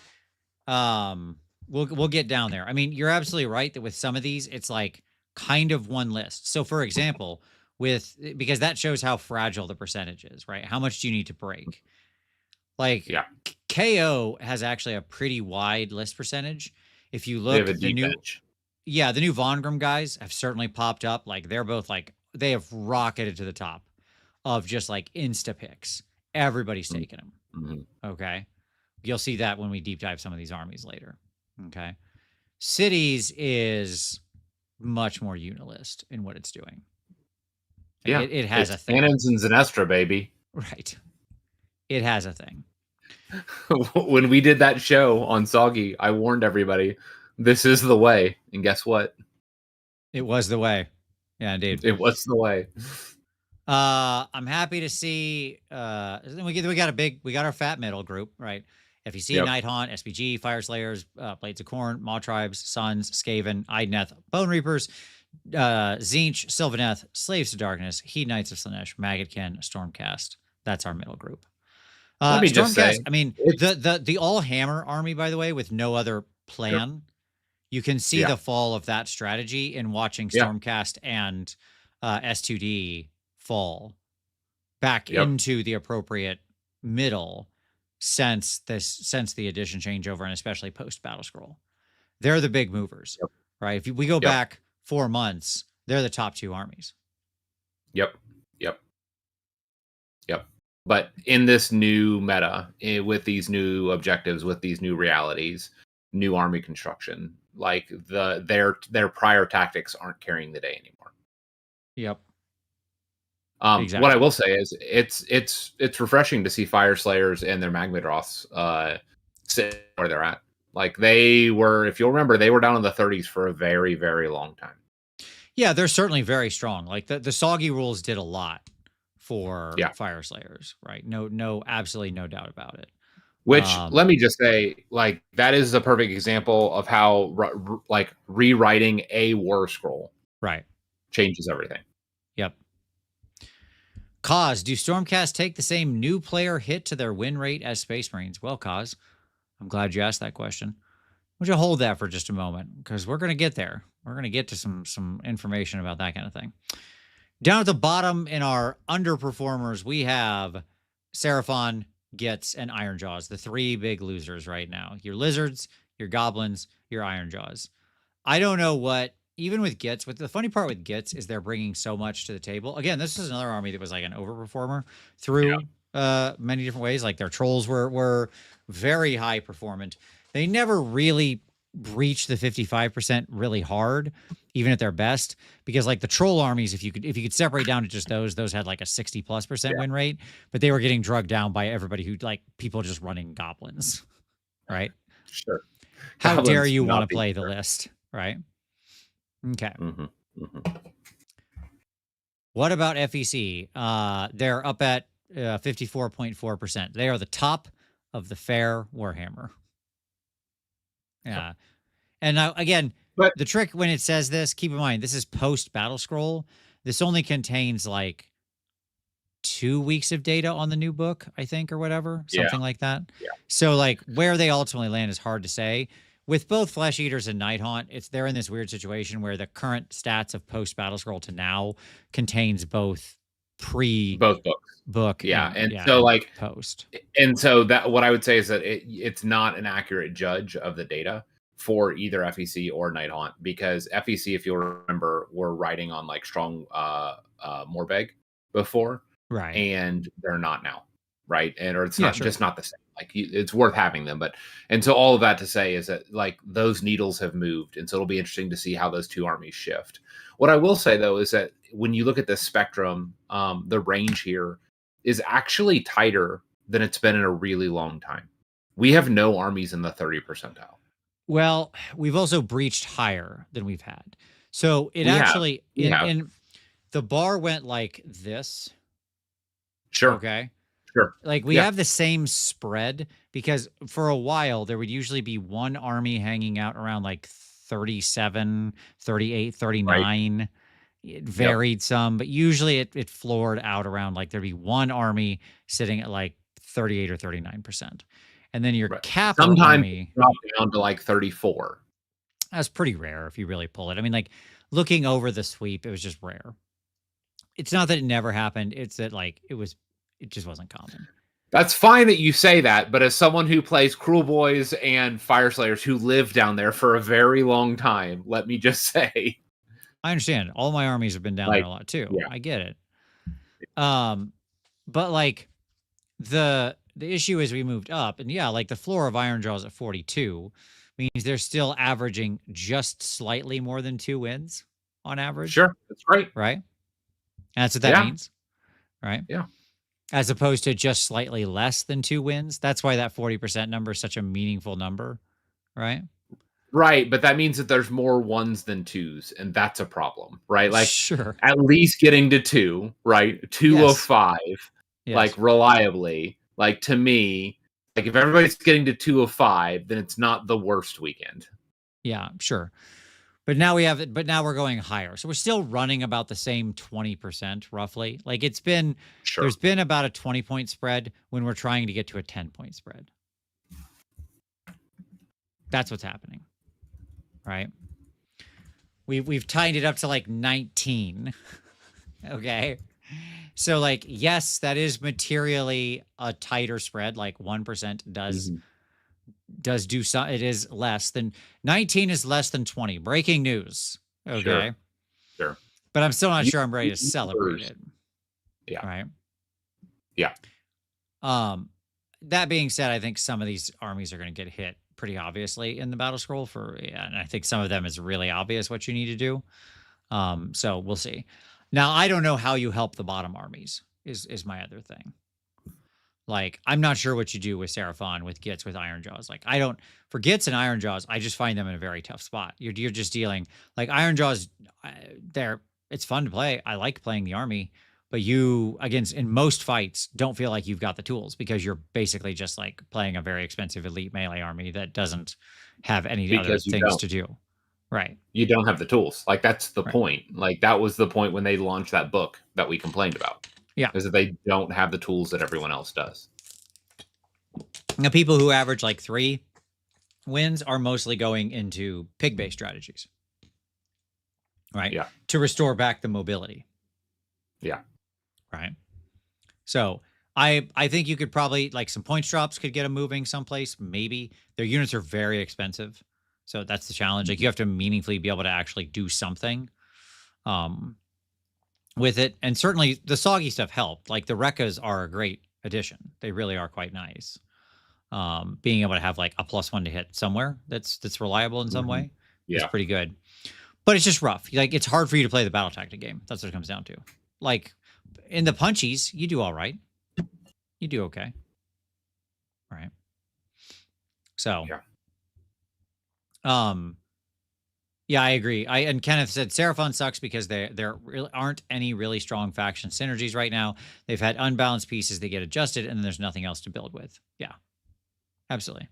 We'll get down there. I mean, you're absolutely right that with some of these, it's like kind of one list. So for example, because that shows how fragile the percentage is, right? How much do you need to break? Like KO has actually a pretty wide list percentage. If you look, the new Von Grimm guys have certainly popped up. Like they're both like, they have rocketed to the top of just like insta picks. Everybody's taking them. Okay. You'll see that when we deep dive some of these armies later. Okay. Cities is much more unilist in what it's doing. Yeah. It has a thing. Cannons and Zenestra, baby. Right. It has a thing. When we did that show on Soggy, I warned everybody, this is the way. And guess what? It was the way. Yeah, indeed. It was the way. I'm happy to see we got our fat middle group, right? FEC, Night Haunt, SPG, Fire Slayers, Blades of Corn, Maw Tribes, Suns, Skaven, Idneth, Bone Reapers, Tzeentch, Sylvaneth, Slaves to Darkness, Heat Knights of Slanesh, Maggotkin, Stormcast. That's our middle group. Let me just say, I mean, the all hammer army, by the way, with no other plan. You can see the fall of that strategy in watching Stormcast and S2D fall back into the appropriate middle since the edition changeover, and especially post battle scroll. They're the big movers, right? If we go back 4 months, they're the top 2 armies. Yep. But in this new meta, with these new objectives, with these new realities, new army construction, like their prior tactics aren't carrying the day anymore. Yep. Exactly. What I will say is it's refreshing to see Fire Slayers and their Magma Droths sit where they're at. Like they were, if you'll remember, they were down in the 30s for a very, very long time. Yeah, they're certainly very strong. Like the Soggy rules did a lot for Fire Slayers, right? No, absolutely no doubt about it. Which, let me just say, like, that is a perfect example of how, like, rewriting a war scroll changes everything. Yep. Kaz, do Stormcast take the same new player hit to their win rate as Space Marines? Well, Kaz, I'm glad you asked that question. Would you hold that for just a moment? Because we're going to get there. We're going to get to some information about that kind of thing. Down at the bottom in our underperformers, we have Seraphon, Gitz, and Ironjaws, the 3 big losers right now. Your Lizards, your Goblins, your Ironjaws. I don't know what, even with Gitz, the funny part with Gitz is they're bringing so much to the table. Again, this is another army that was like an overperformer through many different ways. Like their trolls were very high performant. They never really breach the 55% really hard, even at their best, because like the troll armies, if you could separate down to just those had like a 60+% win rate, but they were getting drugged down by everybody who like people just running goblins, right? Sure. How dare Goblins you want not to being play the fair. list, right? Okay. Mm-hmm. What about FEC? They're up at 54.4%. They are the top of the fair Warhammer. Yeah. And now, again, But the trick when it says this, keep in mind, this is post battle scroll. This only contains like 2 weeks of data on the new book, I think, or whatever, yeah, something like that. yeah. So, like, where they ultimately land is hard to say. With both Flesh Eaters and Nighthaunt, they're in this weird situation where the current stats of post battle scroll to now contains both pre Both books. book Yeah, and yeah, so and like, post. and so that what I would say is that it's not an accurate judge of the data for either FEC or Nighthaunt, because FEC, if you'll remember, were writing on like strong Morbeg before, Right. and they're not now, right? And or it's Yeah, not sure. just not the same. Like it's worth having them, but and so all of that to say is that like those needles have moved, and so it'll be interesting to see how those two armies shift. What I will say though is that when you look at this spectrum, the range here is actually tighter than it's been in a really long time. We have no armies in the 30 percentile. Well, we've also breached higher than we've had. So it We have. actually We have. in the bar went like this. Sure. Okay. Sure. Like we Yeah. have the same spread because for a while there would usually be one army hanging out around like 37, 38, 39. It varied some, but usually it floored out around like there'd be one army sitting at like 38 or 39%. And then your Right. capper Sometimes army drop down to like 34. that's pretty rare if you really pull it. I mean, like looking over the sweep, it was just rare. It's not that it never happened. It's that like it just wasn't common. That's fine that you say that, but as someone who plays Cruel Boys and Fire Slayers who lived down there for a very long time, let me just say, I understand. All my armies have been down there like, a lot too. yeah, I get it. But like the issue is we moved up, and yeah, like the floor of Ironjaw's at 42 means they're still averaging just slightly more than 2 wins on average. sure, that's great, Right? And that's what that yeah, means. Right? yeah. As opposed to just slightly less than 2 wins. That's why that 40% number is such a meaningful number, right? Right, but that means that there's more ones than twos, and that's a problem, right? Like Sure. at least getting to 2, right? 2 of Yes. 5, like Yes. reliably. Like to me, like if everybody's getting to 2 of 5, then it's not the worst weekend. Yeah, sure. But now we have it, but now we're going higher. So we're still running about the same 20% roughly. Like Sure. there's been about a 20-point spread when we're trying to get to a 10-point spread. That's what's happening. Right? We've tightened it up to like 19. Okay. So like, yes, that is materially a tighter spread. Like 1% does do some, it is less than 19 is less than 20. Breaking news. Okay. Sure. But I'm still not sure I'm ready to celebrate it. Yeah. Right. Yeah. That being said, I think some of these armies are going to get hit pretty obviously in the battle scroll and I think some of them is really obvious what you need to do. So we'll see. Now, I don't know how you help the bottom armies is my other thing. Like, I'm not sure what you do with Seraphon, with Gitz, with Ironjaws. Like, for Gitz and Ironjaws, I just find them in a very tough spot. You're just dealing, like, Ironjaws, it's fun to play. I like playing the army, but you, against, in most fights, don't feel like you've got the tools because you're basically just like playing a very expensive elite melee army that doesn't have any other things to do. Right. You don't have the tools. Like, that's the point. Like, that was the point when they launched that book that we complained about. Yeah. Is that they don't have the tools that everyone else does. Now, people who average like 3 wins are mostly going into pig-based strategies. Right? Yeah. To restore back the mobility. Yeah. Right? So, I think you could probably, like, some points drops could get them moving someplace, maybe. Their units are very expensive. So, that's the challenge. Like, you have to meaningfully be able to actually do something with it. And certainly, the soggy stuff helped. Like, the Rekkas are a great addition. They really are quite nice. being able to have like a +1 to hit somewhere that's reliable in some way is Yeah. pretty good. But it's just rough. Like, it's hard for you to play the battle tactic game. That's what it comes down to. Like, in the punchies, you do all right. You do okay. Right. So, Yeah. yeah, I agree. And Kenneth said Seraphon sucks because there really aren't any really strong faction synergies right now. They've had unbalanced pieces that get adjusted, and then there's nothing else to build with. Yeah, absolutely.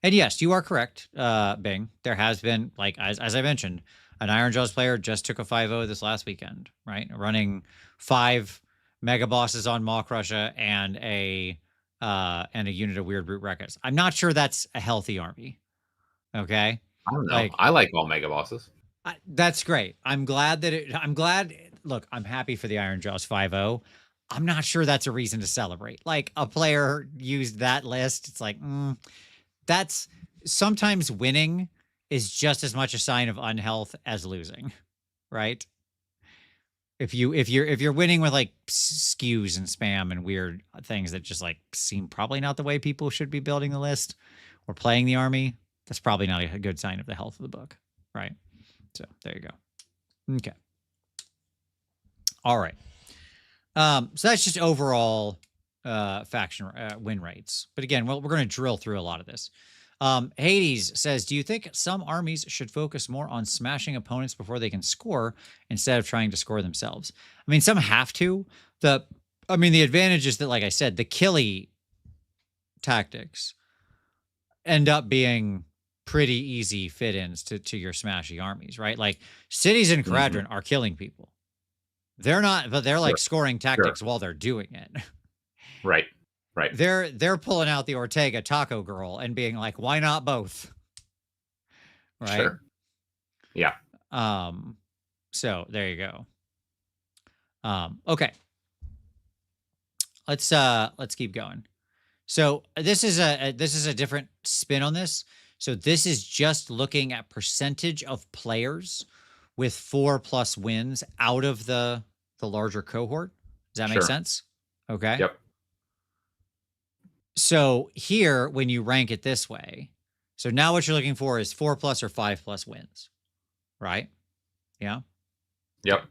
And yes, you are correct, Bing. There has been, like, as I mentioned, an Iron Jaws player just took a 5-0 this last weekend, right? Running 5 mega bosses on Maw Crusher and a unit of Weird Brute Records. I'm not sure that's a healthy army. Okay. I don't know. Like, I like all mega bosses. that's great. I'm glad that I'm glad. Look, I'm happy for the Iron Jaws 5-0. I'm not sure that's a reason to celebrate. Like, a player used that list. It's like, that's sometimes winning is just as much a sign of unhealth as losing, right? If you're winning with like skews and spam and weird things that just like seem probably not the way people should be building the list or playing the army, that's probably not a good sign of the health of the book, right? So there you go. Okay. All right. So that's just overall faction win rates. But again, we're going to drill through a lot of this. Hades says, do you think some armies should focus more on smashing opponents before they can score instead of trying to score themselves? I mean, some have to. The advantage is that, like I said, the killy tactics end up being pretty easy fit-ins to your smashy armies, right? Like, cities in Caradhran are killing people. They're not, but they're like scoring tactics while they're doing it. Right. Right. They're pulling out the Ortega Taco Girl and being like, why not both? Right. Sure. Yeah. So there you go. Okay. Let's keep going. So this is a different spin on this. So this is just looking at percentage of players with 4+ wins out of the larger cohort. Does that make sense? Okay. Yep. So here, when you rank it this way, so now what you're looking for is 4+ or 5+ wins, right? Yeah. Yep.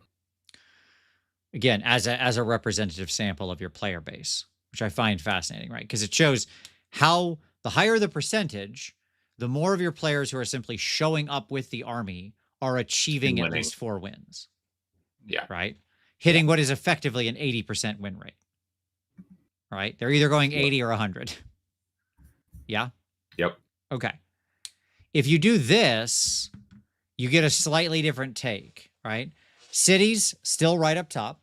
Again, as a representative sample of your player base, which I find fascinating, right? Because it shows how the higher the percentage, the more of your players who are simply showing up with the army are achieving at least 4 wins. Yeah. Right? Hitting what is effectively an 80% win rate. Right? They're either going 80 or 100. Yeah? Yep. Okay. If you do this, you get a slightly different take, right? Cities still right up top,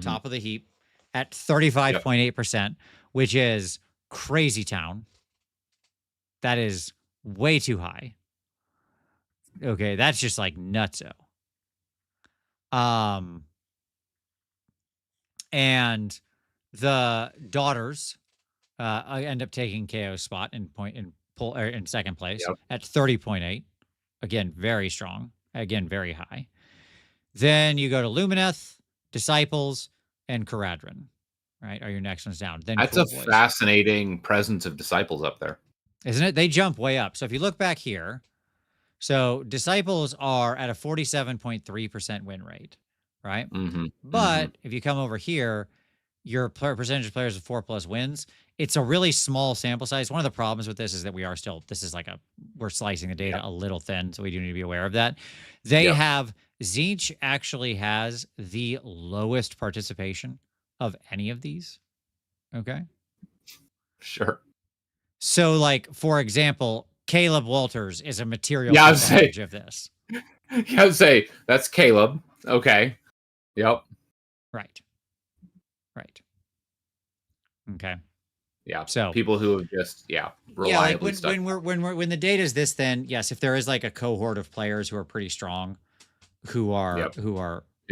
top of the heap at 35.8%, which is crazy town. That is way too high. Okay, that's just like nutso. And the daughters end up taking KO's spot in second place at 30.8. Again, very strong. Again, very high. Then you go to Lumineth, Disciples, and Caradhran, right? Are your next ones down. Then that's Cool a Boys. fascinating presence of Disciples up there. Isn't it? They jump way up. So if you look back here, so Disciples are at a 47.3% win rate, right? But if you come over here, your percentage of players with 4+ wins, it's a really small sample size. One of the problems with this is that we're slicing the data a little thin, so we do need to be aware of that. They have, Tzeentch actually has the lowest participation of any of these. Okay. Sure. So, like, for example, Caleb Walters is a material percentage of this. Yeah, I'd say that's Caleb. Okay. Yep. Right. Okay. Yeah. So people who have just reliably like when the data is this thin, yes, if there is like a cohort of players who are pretty strong, who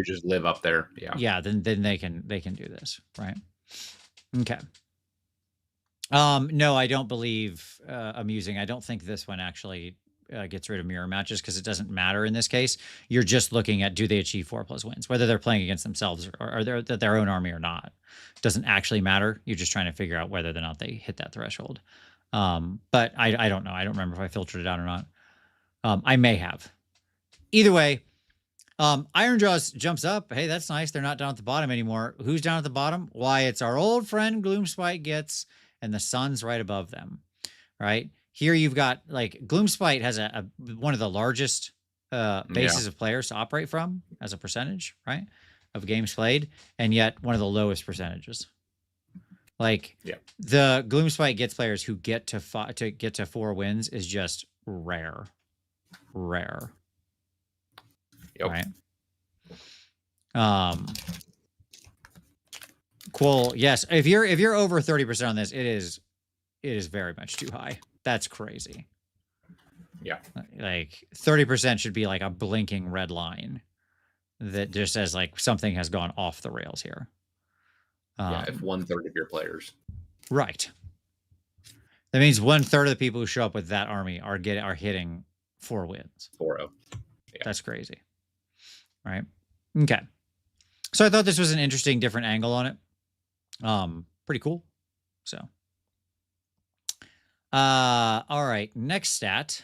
just live up there. Yeah. Then they can do this, right? Okay. No, I don't believe amusing. I don't think this one actually gets rid of mirror matches because it doesn't matter in this case. You're just looking at do they achieve 4+ wins, whether they're playing against themselves or their own army or not. It doesn't actually matter. You're just trying to figure out whether or not they hit that threshold. But I don't know. I don't remember if I filtered it out or not. I may have. Either way, Ironjawz jumps up. Hey, that's nice. They're not down at the bottom anymore. Who's down at the bottom? Why, it's our old friend Gloomspite Gitz, and the sun's right above them. Right here, you've got like Gloomspite has one of the largest bases of players to operate from as a percentage, right, of games played, and yet one of the lowest percentages. Like the Gloomspite Gitz players who get to 4 wins is just rare. Yep. Right. Cool. Yes. If you're over 30% on this, it is very much too high. That's crazy. Yeah. Like 30% should be like a blinking red line that just says like something has gone off the rails here. If 1/3 of your players. Right. That means 1/3 of the people who show up with that army are hitting 4 wins. 4-0. Yeah. That's crazy. Right. Okay. So I thought this was an interesting, different angle on it. Pretty cool. So. All right. Next stat.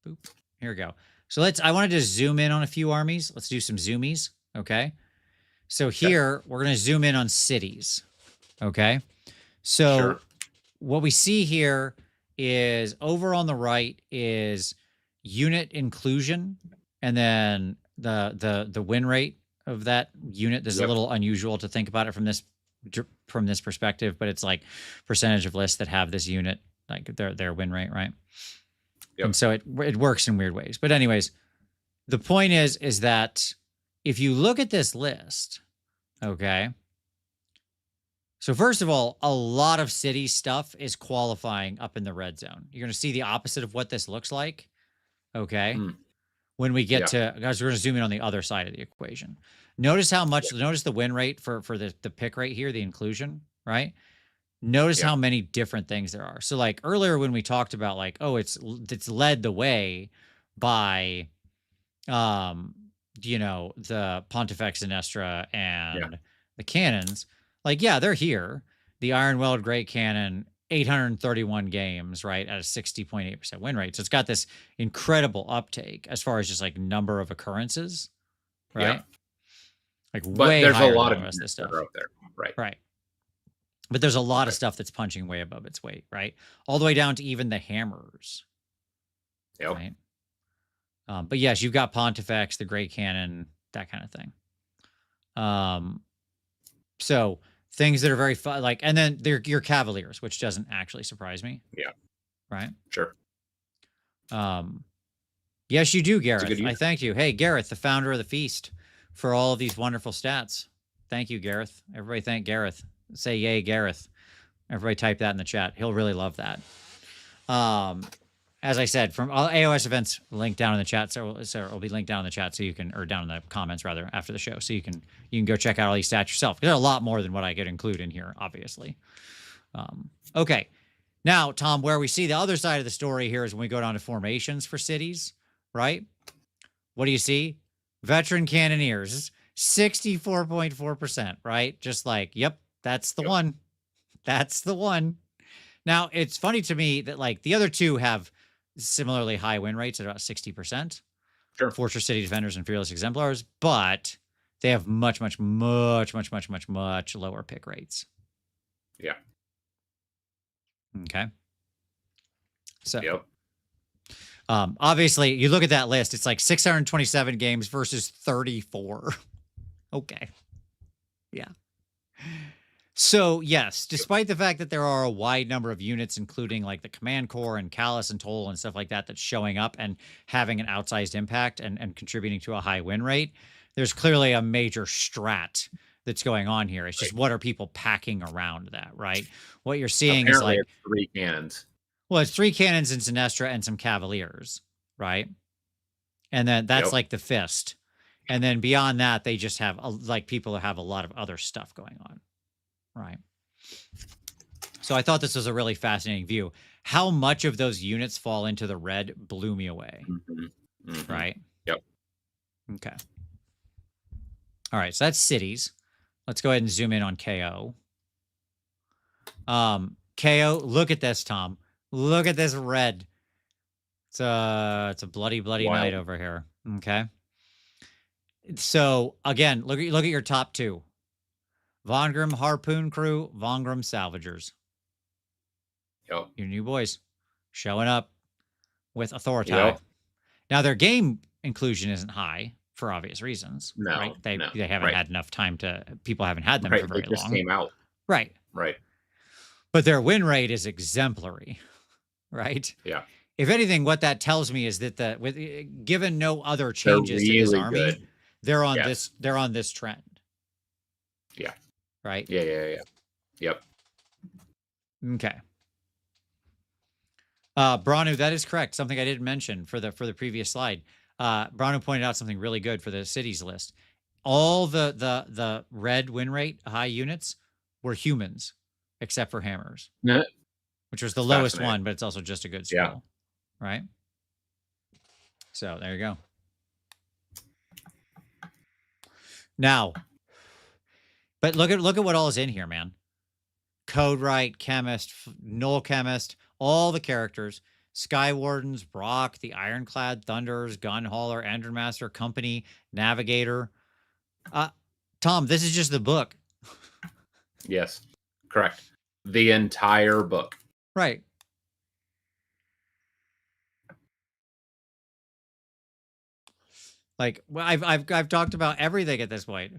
Boop. Here we go. So I wanted to zoom in on a few armies. Let's do some zoomies. Okay. So here we're going to zoom in on cities. Okay. So what we see here is over on the right is unit inclusion, and then the win rate of that unit. This is a little unusual to think about it from this perspective, but it's like percentage of lists that have this unit, like their win rate, right? Yep. And so it works in weird ways. But anyways, the point is that if you look at this list, okay. So first of all, a lot of city stuff is qualifying up in the red zone. You're going to see the opposite of what this looks like. Okay. When we get to, guys, we're going to zoom in on the other side of the equation. Notice how much, notice the win rate for the pick rate here, the inclusion, right? Notice how many different things there are. So like earlier when we talked about like, oh, it's led the way by, you know, the Pontifex Sinistra and the cannons. Like, they're here. The Iron Weld Great Cannon, 831 games, right, at a 60.8% win rate. So it's got this incredible uptake as far as just like number of occurrences, right? Like but way there's higher a lot than of the rest of this stuff up there, right? Right. But there's a lot of stuff that's punching way above its weight, right? All the way down to even the hammers. Yep. Right. But yes, you've got Pontifex, the Great Cannon, that kind of thing. So things that are very fun, like, and then they're your Cavaliers, which doesn't actually surprise me. Yeah. Right. Sure. Yes, you do, Gareth. I thank you. Hey, Gareth, the founder of the feast, for all of these wonderful stats. Thank you, Gareth. Everybody thank Gareth. Say yay, Gareth. Everybody type that in the chat. He'll really love that. As I said, from all AOS events, link down in the chat. So it'll be linked down in the chat so you can, or down in the comments rather, after the show. So you can go check out all these stats yourself. There's a lot more than what I could include in here, obviously. Okay. Now, Tom, where we see the other side of the story here is when we go down to formations for cities, right? What do you see? Veteran Cannoneers, 64.4%, right? Just like, yep, that's the one. That's the one. Now, it's funny to me that like the other two have similarly high win rates at about 60%. Sure. Fortress City Defenders and Fearless Exemplars, but they have much lower pick rates. Yeah. Okay. So, obviously, you look at that list, it's like 627 games versus 34. Okay. Yeah. So, yes, despite the fact that there are a wide number of units, including like the Command Corps and Callus and Toll and stuff like that, that's showing up and having an outsized impact and contributing to a high win rate, there's clearly a major strat that's going on here. It's just what are people packing around that, right? What you're seeing is like... it's 3 cannons. Well, it's 3 cannons in Sinistra and some Cavaliers, right? And then that's like the fist. And then beyond that, they just have like people have a lot of other stuff going on. Right. So I thought this was a really fascinating view. How much of those units fall into the red blew me away. Right? Yep. Okay. All right, so that's cities. Let's go ahead and zoom in on KO. KO, look at this, Tom. Look at this red. It's a bloody night over here. Okay. So again, look at your top two. Vongrim Harpoon Crew, Vongrim Salvagers. Yep. Your new boys showing up with authority. Yep. Now their game inclusion isn't high for obvious reasons. No, right? They haven't had enough time to. People haven't had them for very long. They just came out. Right. But their win rate is exemplary. Right. Yeah. If anything, what that tells me is that given no other changes to this army, they're on this. They're on this trend. Yeah. Right. Yeah. Yep. Okay. Branu, that is correct. Something I didn't mention for the previous slide. Branu pointed out something really good for the cities list. All the red win rate high units were humans, except for hammers, which was the lowest one, but it's also just a good scroll, right? So there you go. Now, but look at what all is in here, man. Code Wright, Chemist, Null Chemist, all the characters, Sky Wardens, Brock, the Ironclad, Thunderers, Gunhauler, Endrinmaster, Company, Navigator. Tom, this is just the book. Yes, correct. The entire book. Right. Like, well, I've talked about everything at this point.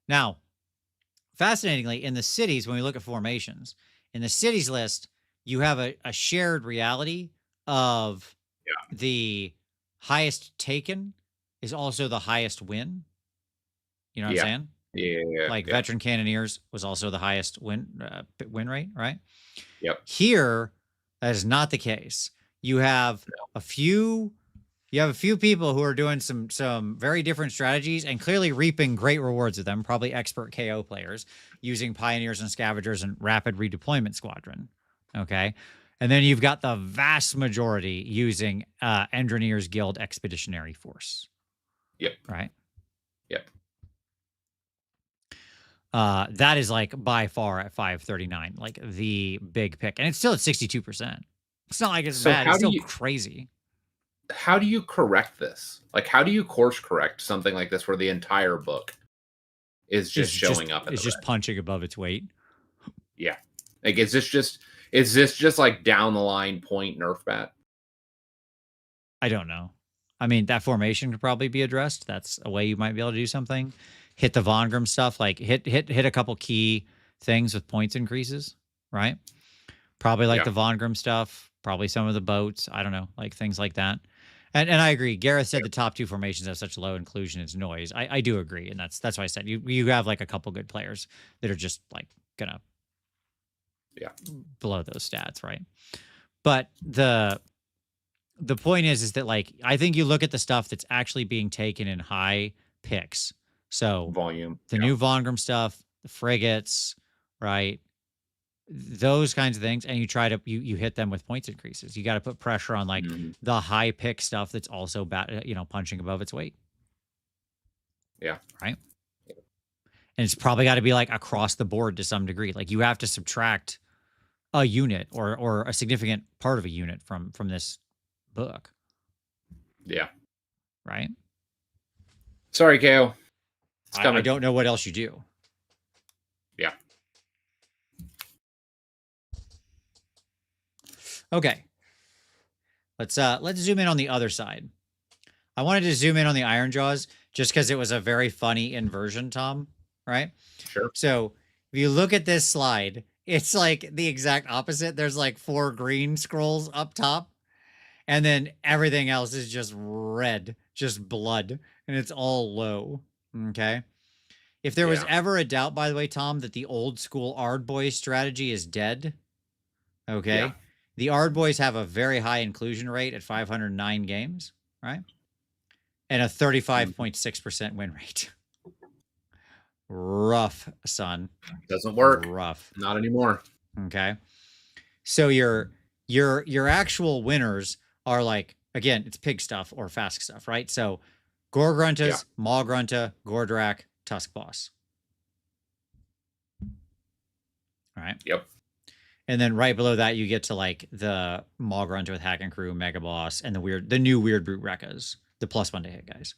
Now, fascinatingly, in the cities, when we look at formations, in the cities list, you have a shared reality of the highest taken is also the highest win. You know what I'm saying? Yeah. Like Veteran Cannoneers was also the highest win rate, right? Yep. Here, that is not the case. You have a few people who are doing some very different strategies and clearly reaping great rewards with them, probably expert KO players using Pioneers and Scavengers and Rapid Redeployment Squadron. Okay. And then you've got the vast majority using Engineers Guild Expeditionary Force. Yep. Right? Yep. That is like by far at 539, like the big pick. And it's still at 62%. It's not like it's bad. It's still crazy. How do you correct this? Like, how do you course correct something like this where the entire book is just showing up? It's just punching above its weight. Yeah. Like, is this just like down the line point nerf bat? I don't know. I mean, that formation could probably be addressed. That's a way you might be able to do something. Hit the Vongrim stuff, like hit a couple key things with points increases, right? Probably like the Vongrim stuff, probably some of the boats. I don't know, like things like that. And I agree. Gareth said the top two formations have such low inclusion, it's noise. I do agree, and that's why I said you have like a couple good players that are just like gonna below those stats, right? But the point is that like I think you look at the stuff that's actually being taken in high picks. So volume, the new Vongrim stuff, the frigates, right? Those kinds of things, and you try to you hit them with points increases. You got to put pressure on like the high pick stuff that's also punching above its weight. Yeah. Right. And it's probably got to be like across the board to some degree. Like you have to subtract a unit or a significant part of a unit from this book. Yeah. Right. Sorry, KO. I don't know what else you do. Yeah. Okay. Let's zoom in on the other side. I wanted to zoom in on the Iron Jaws just because it was a very funny inversion, Tom. Right? Sure. So if you look at this slide, it's like the exact opposite. There's like 4 green scrolls up top, and then everything else is just red, just blood, and it's all low. Okay. If there was ever a doubt, by the way, Tom, that the old school Ard Boys strategy is dead, okay? The Ard Boys have a very high inclusion rate at 509 games, right? And a 35.6% win rate. Rough, son. Doesn't work. Rough. Not anymore. Okay. So your actual winners are like, again, it's pig stuff or fast stuff, right? So Gore Gruntas, Maw Grunta, Gordrak, Tusk Boss. All right. Yep. And then right below that, you get to like the Maw Grunta with Hack and Crew, Mega Boss, and the new Weird Brute Rekkas, the +1 to hit guys.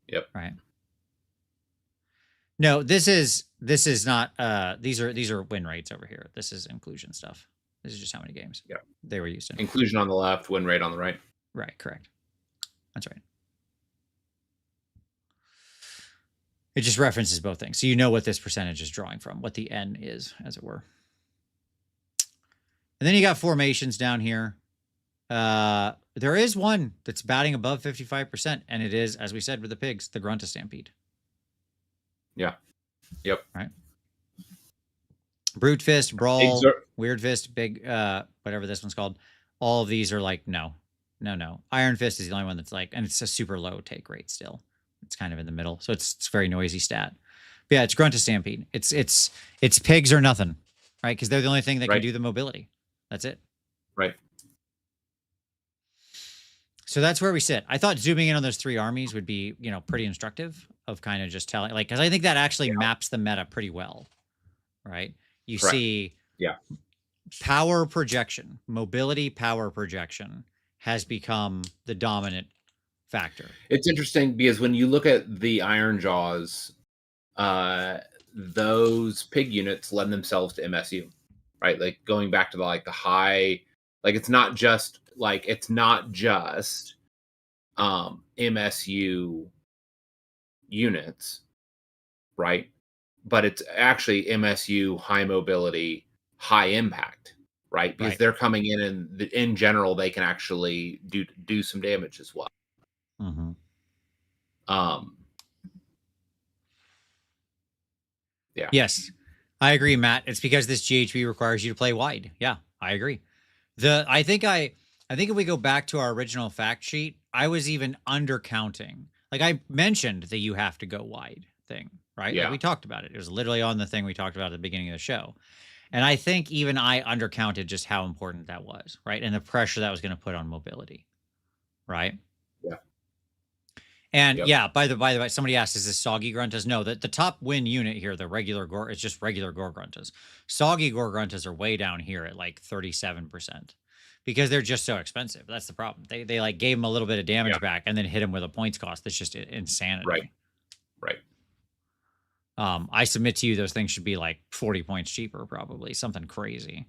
Yep. Right. No, this is not these are win rates over here. This is inclusion stuff. This is just how many games they were used in. Inclusion on the left, win rate on the right. Right, correct. That's right. It just references both things. So you know what this percentage is drawing from, what the N is, as it were. And then you got formations down here. There is one that's batting above 55%, and it is, as we said with the pigs, the Grunta Stampede. Yeah. Yep. Right. Brute Fist, Brawl, Weird Fist, Big, whatever this one's called. All of these are like, no. Iron Fist is the only one that's like, and it's a super low take rate still. It's kind of in the middle. So it's very noisy stat. But yeah, it's Grunta Stampede. It's pigs or nothing, right? Because they're the only thing that can do the mobility. That's it. Right. So that's where we sit. I thought zooming in on those 3 armies would be, pretty instructive of kind of just telling, like, because I think that actually maps the meta pretty well, right? You see power projection, mobility power projection has become the dominant factor. It's interesting because when you look at the Iron Jaws, those pig units lend themselves to MSU, right? Like going back to the high, like it's not just MSU units, right? But it's actually MSU high mobility, high impact, right? Because they're coming in and in general they can actually do some damage as well. Mm-hmm. Yeah. Yes, I agree, Matt. It's because this GHB requires you to play wide. Yeah, I agree. I think if we go back to our original fact sheet, I was even undercounting. Like I mentioned that you have to go wide thing, right? Yeah. Like we talked about it. It was literally on the thing we talked about at the beginning of the show. And I think even I undercounted just how important that was, right? And the pressure that was going to put on mobility, right? Yeah. And by the way, somebody asked, is this Soggy Gruntas? No, the top win unit here, the regular Gore, it's just regular Gore Gruntas. Soggy Gore Gruntas are way down here at like 37% because they're just so expensive. That's the problem. They like gave them a little bit of damage back and then hit them with a points cost. That's just insanity. Right. I submit to you those things should be like 40 points cheaper, probably something crazy.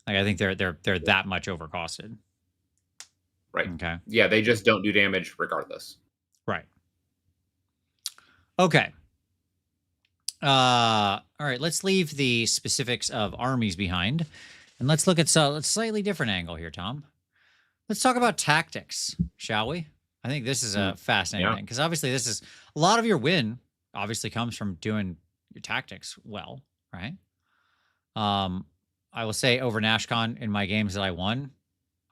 Like I think they're that much overcosted. Right. Okay. Yeah, they just don't do damage regardless. Right. Okay. All right. Let's leave the specifics of armies behind, and let's look at a slightly different angle here, Tom. Let's talk about tactics, shall we? I think this is a fascinating thing because obviously this is a lot of your win. Obviously, comes from doing your tactics well, right? I will say over NashCon in my games that I won,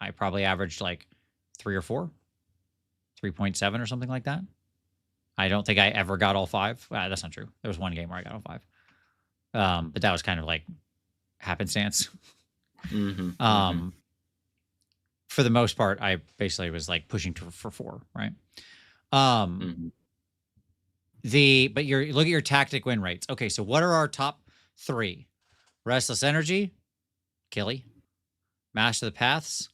I probably averaged like 3 or 4. 3.7 or something like that. I don't think I ever got all 5. That's not true. There was one game where I got all 5. But that was kind of like happenstance. For the most part, I basically was like pushing for 4, right? But you look at your tactic win rates. Okay, so what are our top 3? Restless Energy, Killy. Master the Paths,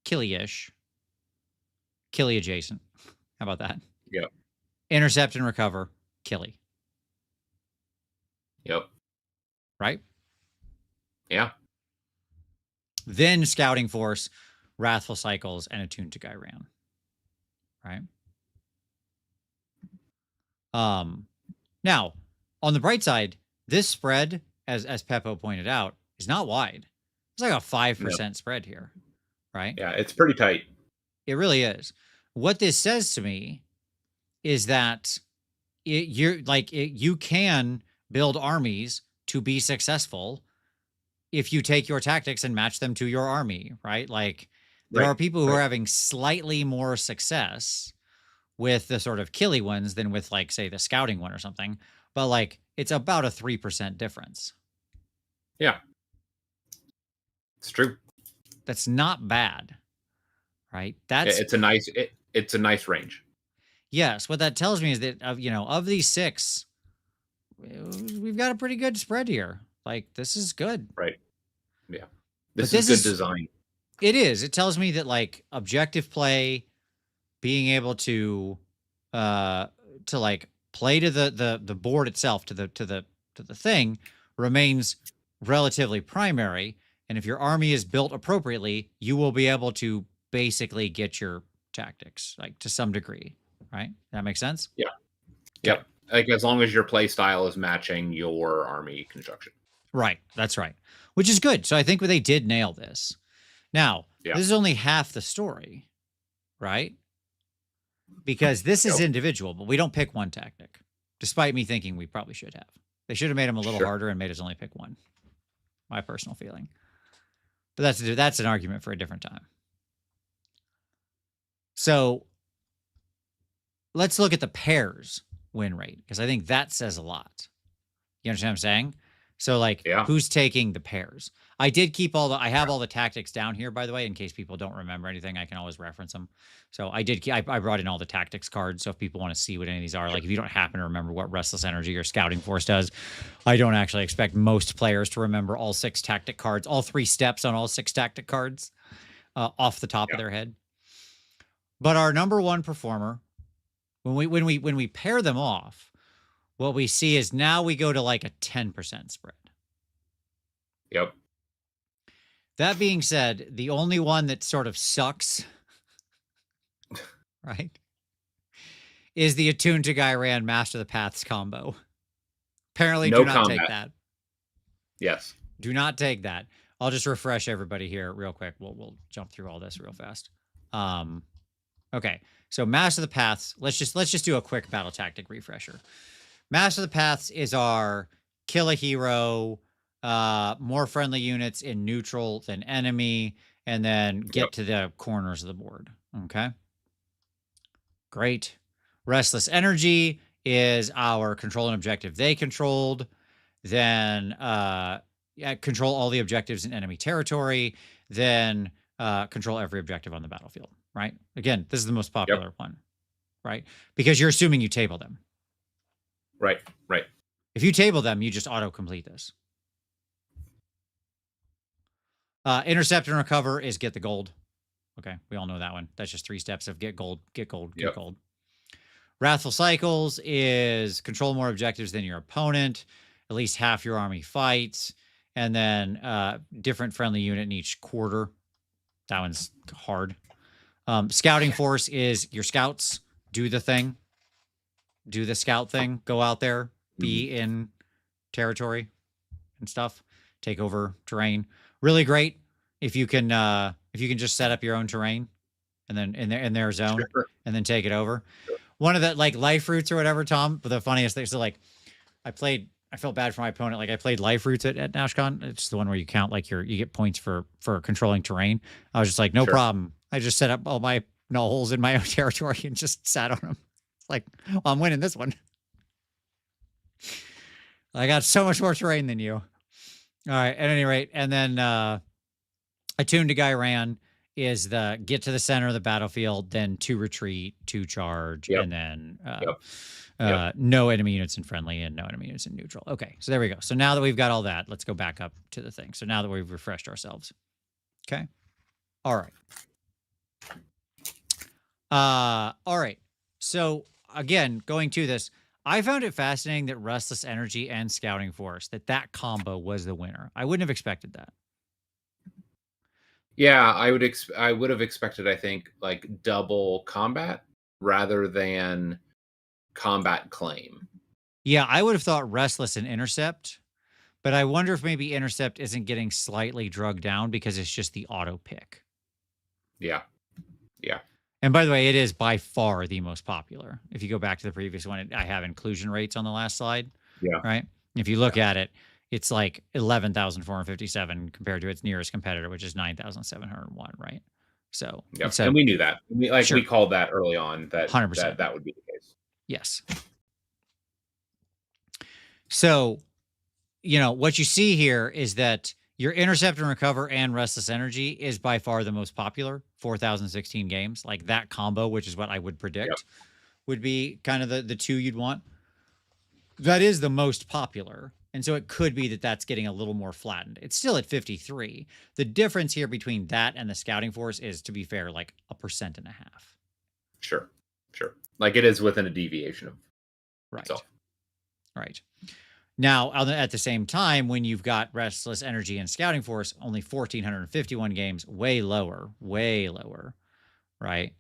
Killy-ish. Killy adjacent. How about that? Yep. Intercept and recover, Killy. Yep. Right? Yeah. Then Scouting Force, Wrathful Cycles, and Attuned to Gyran. Right? Now, on the bright side, this spread, as Peppo pointed out, is not wide. It's like a 5% spread here. Right? Yeah, it's pretty tight. It really is. What this says to me is that you can build armies to be successful if you take your tactics and match them to your army, right? Like there are people who are having slightly more success with the sort of killy ones than with like, say, the scouting one or something. But like it's about a 3% difference. Yeah. It's true. That's not bad, right? That's It's a nice range. yes. What that tells me is that of these 6, we've got a pretty good spread here. Like this is good. Right. Yeah. But This is good design. It is. It tells me that like objective play, being able to like play to the board itself, to the thing, remains relatively primary. And if your army is built appropriately, you will be able to basically get your tactics, like to some degree, right? That makes sense? Yeah. Yep. Like as long as your play style is matching your army construction. Right. That's right. Which is good. So I think they did nail this. Now, this is only half the story, right? Because this is individual, but we don't pick one tactic, despite me thinking we probably should have. They should have made them a little harder and made us only pick one. My personal feeling. But that's an argument for a different time. So let's look at the pairs win rate, because I think that says a lot. You understand what I'm saying? So like, who's taking the pairs? I did keep I have all the tactics down here, by the way, in case people don't remember anything. I can always reference them. So I brought in all the tactics cards. So if people want to see what any of these are, like if you don't happen to remember what Restless Energy or Scouting Force does, I don't actually expect most players to remember all 6 tactic cards, all 3 steps on all 6 tactic cards off the top of their head. But our number 1 performer, when we pair them off, what we see is now we go to like a 10% spread. Yep. That being said, the only one that sort of sucks, right, is the Attuned to Gairan Master the Paths combo. Apparently, do not take that. Yes. Do not take that. I'll just refresh everybody here real quick. We'll jump through all this real fast. Okay. So Master the Paths, let's just do a quick battle tactic refresher. Master the Paths is our kill a hero, more friendly units in neutral than enemy, and then get to the corners of the board. Okay. Great. Restless Energy is our control an objective they controlled, then control all the objectives in enemy territory, then control every objective on the battlefield, right? Again, this is the most popular one, right? Because you're assuming you table them. Right. If you table them, you just auto-complete this. Intercept and Recover is get the gold. Okay, we all know that one. That's just 3 steps of get gold, get gold, get gold. Wrathful Cycles is control more objectives than your opponent, at least half your army fights, and then different friendly unit in each quarter. That one's hard. Scouting Force is your scouts do the thing. Do the scout thing, go out there, be in territory and stuff, take over terrain. Really great if you can just set up your own terrain and then in their zone and then take it over. One of the like life roots or whatever, Tom, but the funniest thing, so like I felt bad for my opponent. Like I played life roots at NashCon. It's the one where you count like you get points for controlling terrain. I was just like, no problem. I just set up all my null holes in my own territory and just sat on them. Like, well, I'm winning this one. I got so much more terrain than you. All right. At any rate, and then Attuned to Gairan is the get to the center of the battlefield, then 2 retreat, 2 charge, and then no enemy units in friendly and no enemy units in neutral. Okay. So there we go. So now that we've got all that, let's go back up to the thing. So now that we've refreshed ourselves. Okay. All right. All right. So again, going to this, I found it fascinating that Restless Energy and Scouting Force, that combo was the winner. I wouldn't have expected that. Yeah, I would have expected, I think, like double combat rather than combat claim. Yeah, I would have thought Restless and Intercept, but I wonder if maybe Intercept isn't getting slightly drugged down because it's just the auto pick. Yeah. And by the way, it is by far the most popular. If you go back to the previous one, I have inclusion rates on the last slide. Yeah. Right. If you look at it, it's like 11,457 compared to its nearest competitor, which is 9,701. Right. So, and we knew that. We called that early on that 100%. That would be the case. Yes. So what you see here is that your Intercept and Recover and Restless Energy is by far the most popular 4016 games. Like that combo, which is what I would Yep. predict would be kind of the two you'd want. That is the most popular. And so it could be that that's getting a little more flattened. It's still at 53. The difference here between that and the Scouting Force is, to be fair, like 1.5%. Sure. Like it is within a deviation of Right. itself. Right. Now, at the same time, when you've got Restless Energy and Scouting Force, only 1,451 games, way lower, right?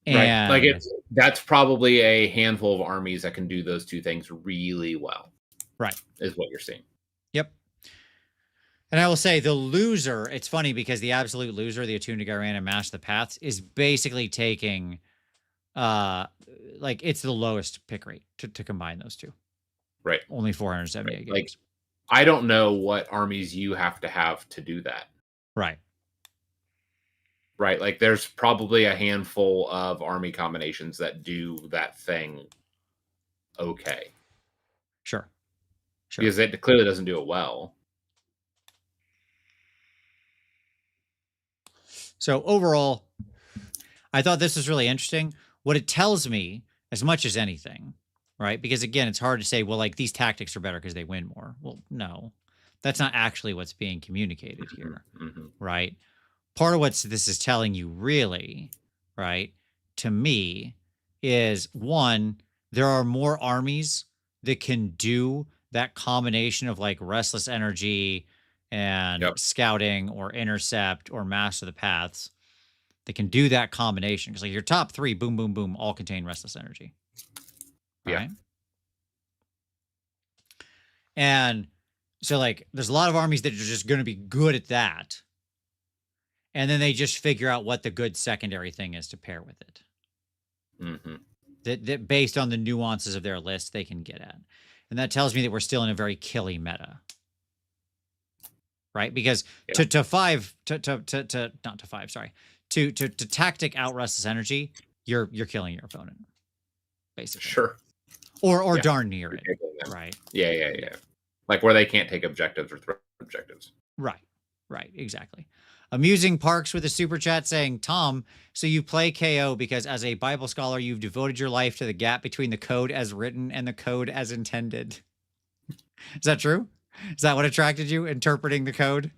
And Right. Like that's probably a handful of armies that can do those two things really well. Right. Is what you're seeing. Yep. And I will say the loser, it's funny because the absolute loser, the Attune to Guyran and Mash the Paths, is basically taking like it's the lowest pick rate to combine those two. Right. Only 478 games. Like, I don't know what armies you have to do that. Right. Right. Like there's probably a handful of army combinations that do that thing okay. Sure. Because it clearly doesn't do it well. So overall, I thought this was really interesting. What it tells me, as much as anything, right? Because again, it's hard to say, well, like these tactics are better because they win more. Well, no, that's not actually what's being communicated here, right? Part of what this is telling you really, right, to me, is one, there are more armies that can do that combination of like Restless Energy and Scouting or Intercept or Master the Paths. They can do that combination because like your top three, boom, boom, boom, all contain Restless Energy. Right? And so like there's a lot of armies that are just going to be good at that. And then they just figure out what the good secondary thing is to pair with it. That based on the nuances of their list, they can get at. And that tells me that we're still in a very killy meta. Right? Because to tactic out Restless Energy, you're killing your opponent. Basically. Sure. Or darn near it. Right. Yeah. Like where they can't take objectives or threat objectives. Right. Exactly. Amusing Parks with a super chat saying, Tom, so you play KO because as a Bible scholar, you've devoted your life to the gap between the code as written and the code as intended. Is that true? Is that what attracted you, interpreting the code?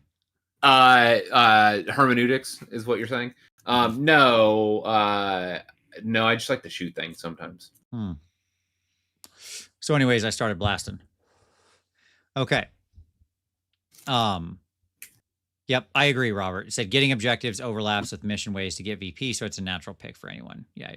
Hermeneutics is what you're saying. No, I just like to shoot things sometimes. So anyways, I started blasting. Okay. Yep, I agree, Robert. It said getting objectives overlaps with mission ways to get VP, so it's a natural pick for anyone. Yeah.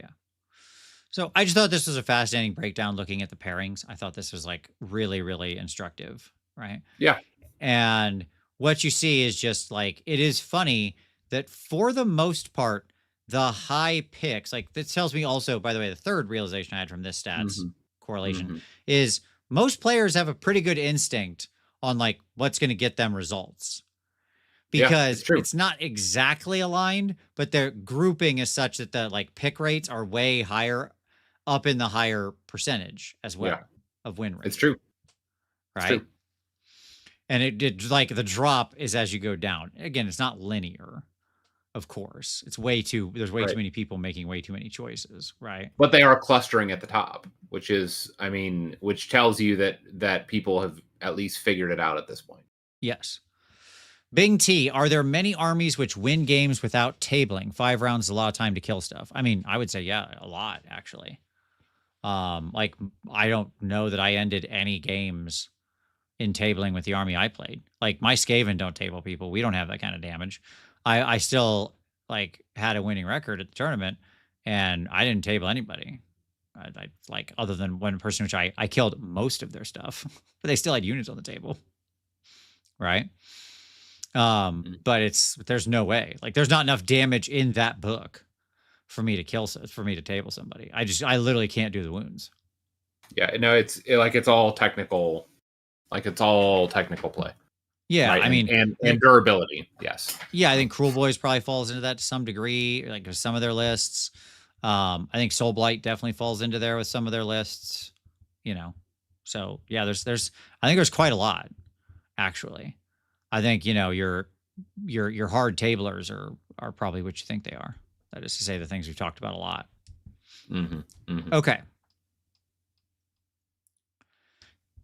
So I just thought this was a fascinating breakdown looking at the pairings. I thought this was like really, really instructive, right? Yeah. And what you see is just like, it is funny that for the most part, the high picks, like this tells me also, by the way, the third realization I had from this stats correlation is most players have a pretty good instinct on like what's going to get them results. Because it's not exactly aligned, but their grouping is such that the like pick rates are way higher up in the higher percentage as well of win rate. It's true. Right. It's true. And it did like the drop is as you go down. Again, it's not linear, of course. It's there's way too many people making way too many choices. Right. But they are clustering at the top, which tells you that people have at least figured it out at this point. Yes. Bing T, are there many armies which win games without tabling? 5 rounds is a lot of time to kill stuff. I mean, I would say, yeah, a lot, actually. Like, I don't know that I ended any games in tabling with the army I played. Like, my Skaven don't table people. We don't have that kind of damage. I still, like, had a winning record at the tournament, and I didn't table anybody. I like, other than one person, which I killed most of their stuff. But they still had units on the table. Right? But there's no way, like there's not enough damage in that book for me to table somebody. I literally can't do the wounds. Yeah, no, it's all technical, play. Yeah. Right? I mean, and durability. Yes. Yeah. I think Cruel Boys probably falls into that to some degree, like some of their lists. I think Soul Blight definitely falls into there with some of their lists, so yeah, I think there's quite a lot. actually. I think, you know, your hard tablers are probably what you think they are. That is to say, the things we've talked about a lot. Okay.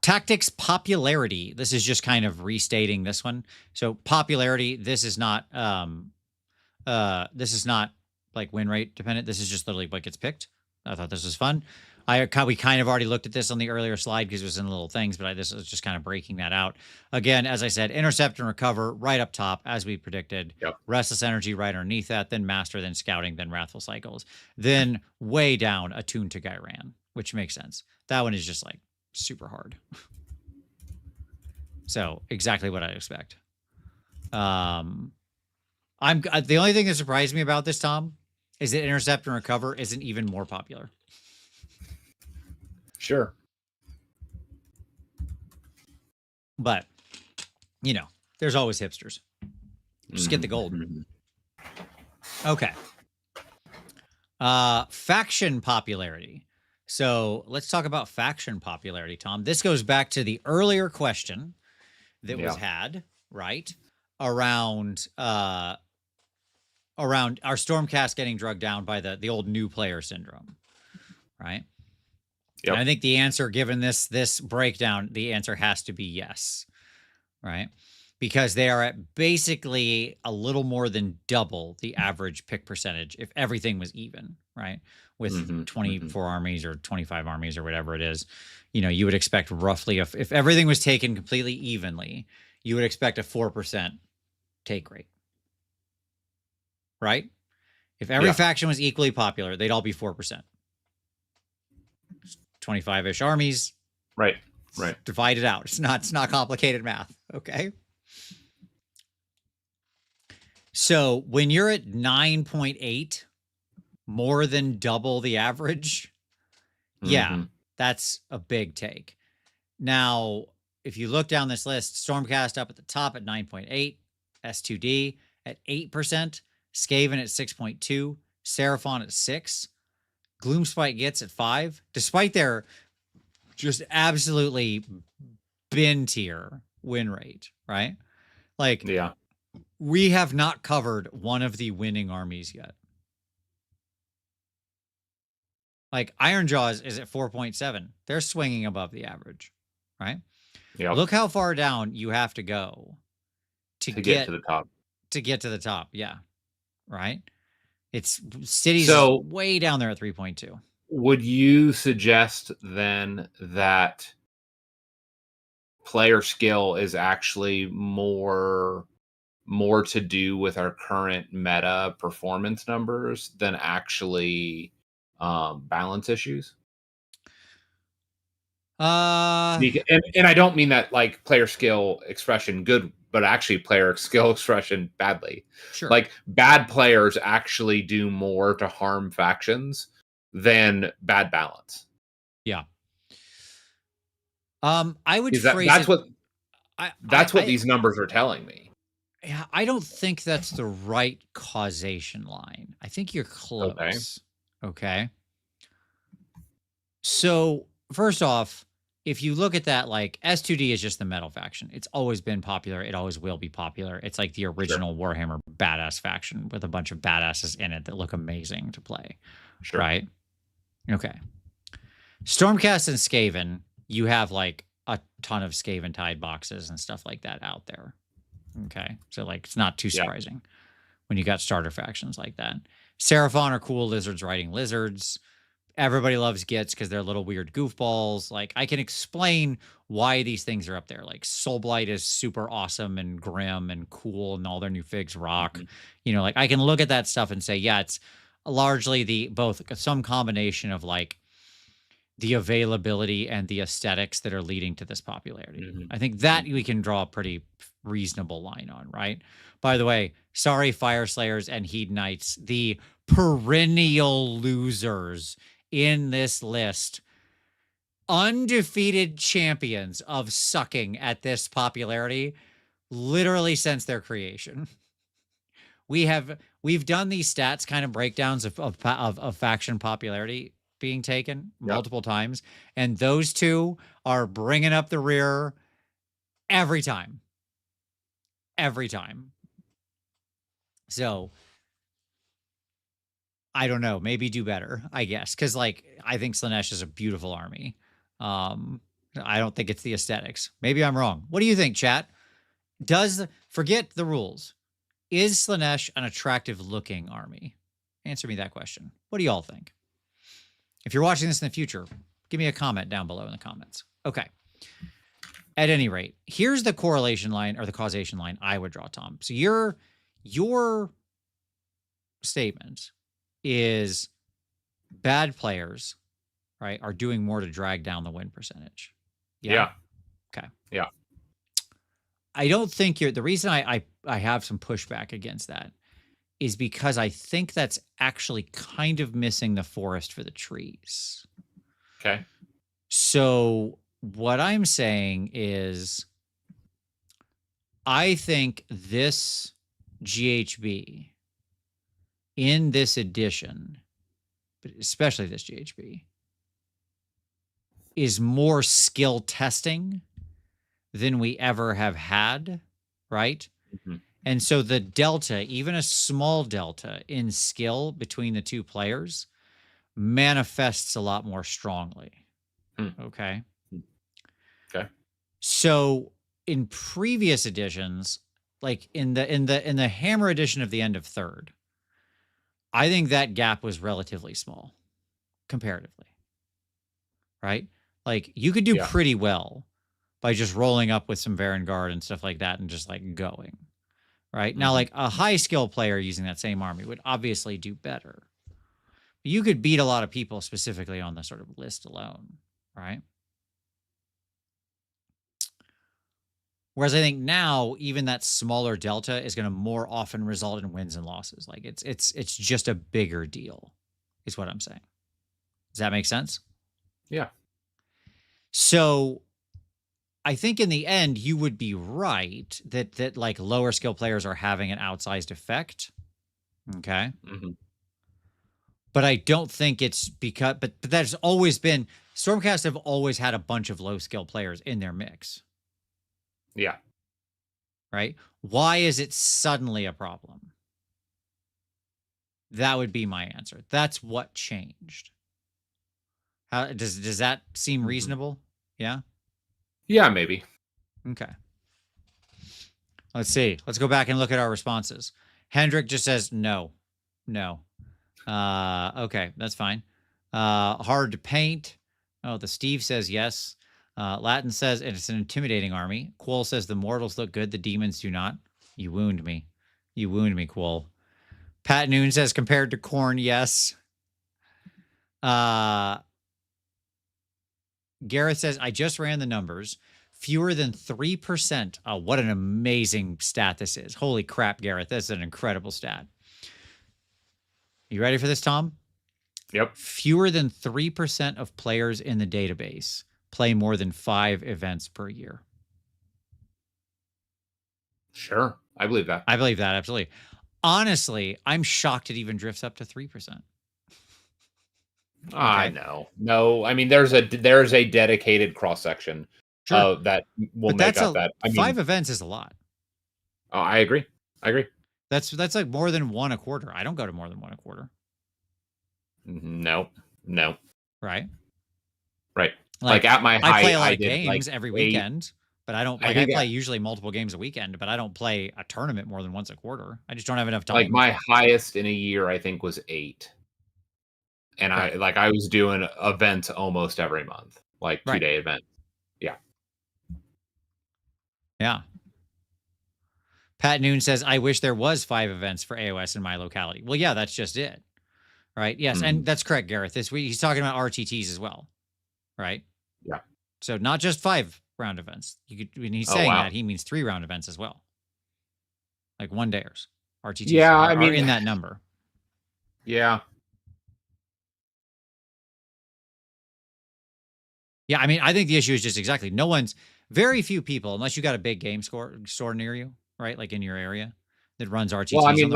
Tactics popularity. This is just kind of restating this one. So popularity, this is not like win rate dependent. This is just literally what gets picked. I thought this was fun. We kind of already looked at this on the earlier slide because it was in little things, but this is just kind of breaking that out. Again, as I said, intercept and recover right up top, as we predicted. Yep. Restless energy right underneath that, then master, then scouting, then wrathful cycles. Then way down, attuned to Gyran, which makes sense. That one is just like super hard. So exactly what I'd expect. The only thing that surprised me about this, Tom, is that intercept and recover isn't even more popular. Sure. But, you know, there's always hipsters. Just get the gold. Okay. Faction popularity. So let's talk about faction popularity, Tom. This goes back to the earlier question that was had, right? Around our Stormcast getting drugged down by the old new player syndrome, right? Yep. And I think the answer, given this breakdown, the answer has to be yes, right? Because they are at basically a little more than double the average pick percentage if everything was even, right? With 24 armies or 25 armies or whatever it is, you know, you would expect roughly, if everything was taken completely evenly, you would expect a 4% take rate, right? If every faction was equally popular, they'd all be 4%. 25-ish armies. Right. Divide it out. It's not complicated math. Okay. So when you're at 9.8, more than double the average, that's a big take. Now, if you look down this list, Stormcast up at the top at 9.8, S2D at 8%, Skaven at 6.2, Seraphon at 6, Gloomspite gets at 5, despite their just absolutely bin tier win rate, right? Like, we have not covered one of the winning armies yet. Like, Ironjaws is at 4.7. They're swinging above the average, right? Yeah. Look how far down you have to go to get to the top. To get to the top, right? It's cities way down there at 3.2. Would you suggest then that player skill is actually more to do with our current meta performance numbers than actually balance issues? And I don't mean that like player skill expression good, but actually player skill expression badly. Sure. Like bad players actually do more to harm factions than bad balance. Yeah. I would phrase that's what these numbers are telling me. Yeah, I don't think that's the right causation line. I think you're close. Okay. So first off, if you look at that, like S2D is just the metal faction. It's always been popular. It always will be popular. It's like the original Warhammer badass faction with a bunch of badasses in it that look amazing to play. Sure. Right? Okay. Stormcast and Skaven, you have like a ton of Skaven Tide boxes and stuff like that out there. Okay. So like it's not too surprising when you got starter factions like that. Seraphon are cool lizards riding lizards. Everybody loves Gits because they're little weird goofballs. Like, I can explain why these things are up there. Like, Soulblight is super awesome and grim and cool, and all their new figs rock. You know, like, I can look at that stuff and say, yeah, it's largely some combination of, like, the availability and the aesthetics that are leading to this popularity. I think that we can draw a pretty reasonable line on, right? By the way, sorry, Fire Slayers and Hedonites, the perennial losers in this list, undefeated champions of sucking at this popularity literally since their creation. We've done these stats kind of breakdowns of faction popularity being taken multiple times, and those two are bringing up the rear every time. So I don't know, maybe do better, I guess, because like I think Slanesh is a beautiful army. I don't think it's the aesthetics. Maybe I'm wrong. What do you think, chat? Forget the rules. Is Slanesh an attractive looking army? Answer me that question. What do y'all think? If you're watching this in the future, give me a comment down below in the comments. Okay. At any rate, here's the correlation line or the causation line I would draw, Tom. So your statement is bad players, right, are doing more to drag down the win percentage. Yeah. Okay. Yeah. I don't think the reason I have some pushback against that is because I think that's actually kind of missing the forest for the trees. Okay. So what I'm saying is I think this GHB in this edition, but especially this GHB, is more skill testing than we ever have had, right? Mm-hmm. And so the delta, even a small delta in skill between the two players, manifests a lot more strongly. Okay. Okay. So in previous editions, like in the Hammer edition of the end of third, I think that gap was relatively small comparatively. Right? Like you could do pretty well by just rolling up with some Varangard and stuff like that and just like going. Right? Now, like a high skill player using that same army would obviously do better. You could beat a lot of people specifically on the sort of list alone, right? Whereas I think now even that smaller delta is going to more often result in wins and losses. Like it's just a bigger deal, is what I'm saying. Does that make sense? Yeah. So I think in the end, you would be right that like lower skill players are having an outsized effect. Okay. But I don't think it's because, but that's always been, Stormcast have always had a bunch of low skill players in their mix. Yeah. Right. Why is it suddenly a problem? That would be my answer. That's what changed. How does that seem reasonable? Yeah. Yeah, maybe. Okay. Let's see. Let's go back and look at our responses. Hendrik just says no. Okay, that's fine. Hard to paint. Oh, the Steve says yes. Latin says it's an intimidating army. Quoll says the mortals look good, the demons do not. You wound me. Quoll. Pat Noon says compared to Khorne, yes. Gareth says, I just ran the numbers. Fewer than 3%. Oh, what an amazing stat this is. Holy crap, Gareth. That's an incredible stat. You ready for this, Tom? Yep. Fewer than 3% of players in the database play more than 5 events per year. Sure. I believe that. I believe that, absolutely. Honestly, I'm shocked it even drifts up to 3%. I know. No, I mean there's a dedicated cross section that will make up that. I mean, 5 events is a lot. Oh, I agree. That's like more than 1 a quarter. I don't go to more than 1 a quarter. No. Right. Like at my height, I play a lot of games like every weekend, but I don't. Like I play usually multiple games a weekend, but I don't play a tournament more than once a quarter. I just don't have enough time. Like my highest in a year, I think, was 8. And I was doing events almost every month, like 2-day events. Yeah. Pat Noon says, I wish there was 5 events for AOS in my locality. Well, yeah, that's just it. Right. Yes. And that's correct, Gareth. He's talking about RTTs as well. Right. Yeah. So not just 5 round events. When he's saying that, he means 3 round events as well. Like 1-dayers. RTTs are in that number. Yeah. Yeah, I mean, I think the issue is just exactly very few people, unless you got a big game store near you, right? Like in your area that runs RTTs. Well, I mean,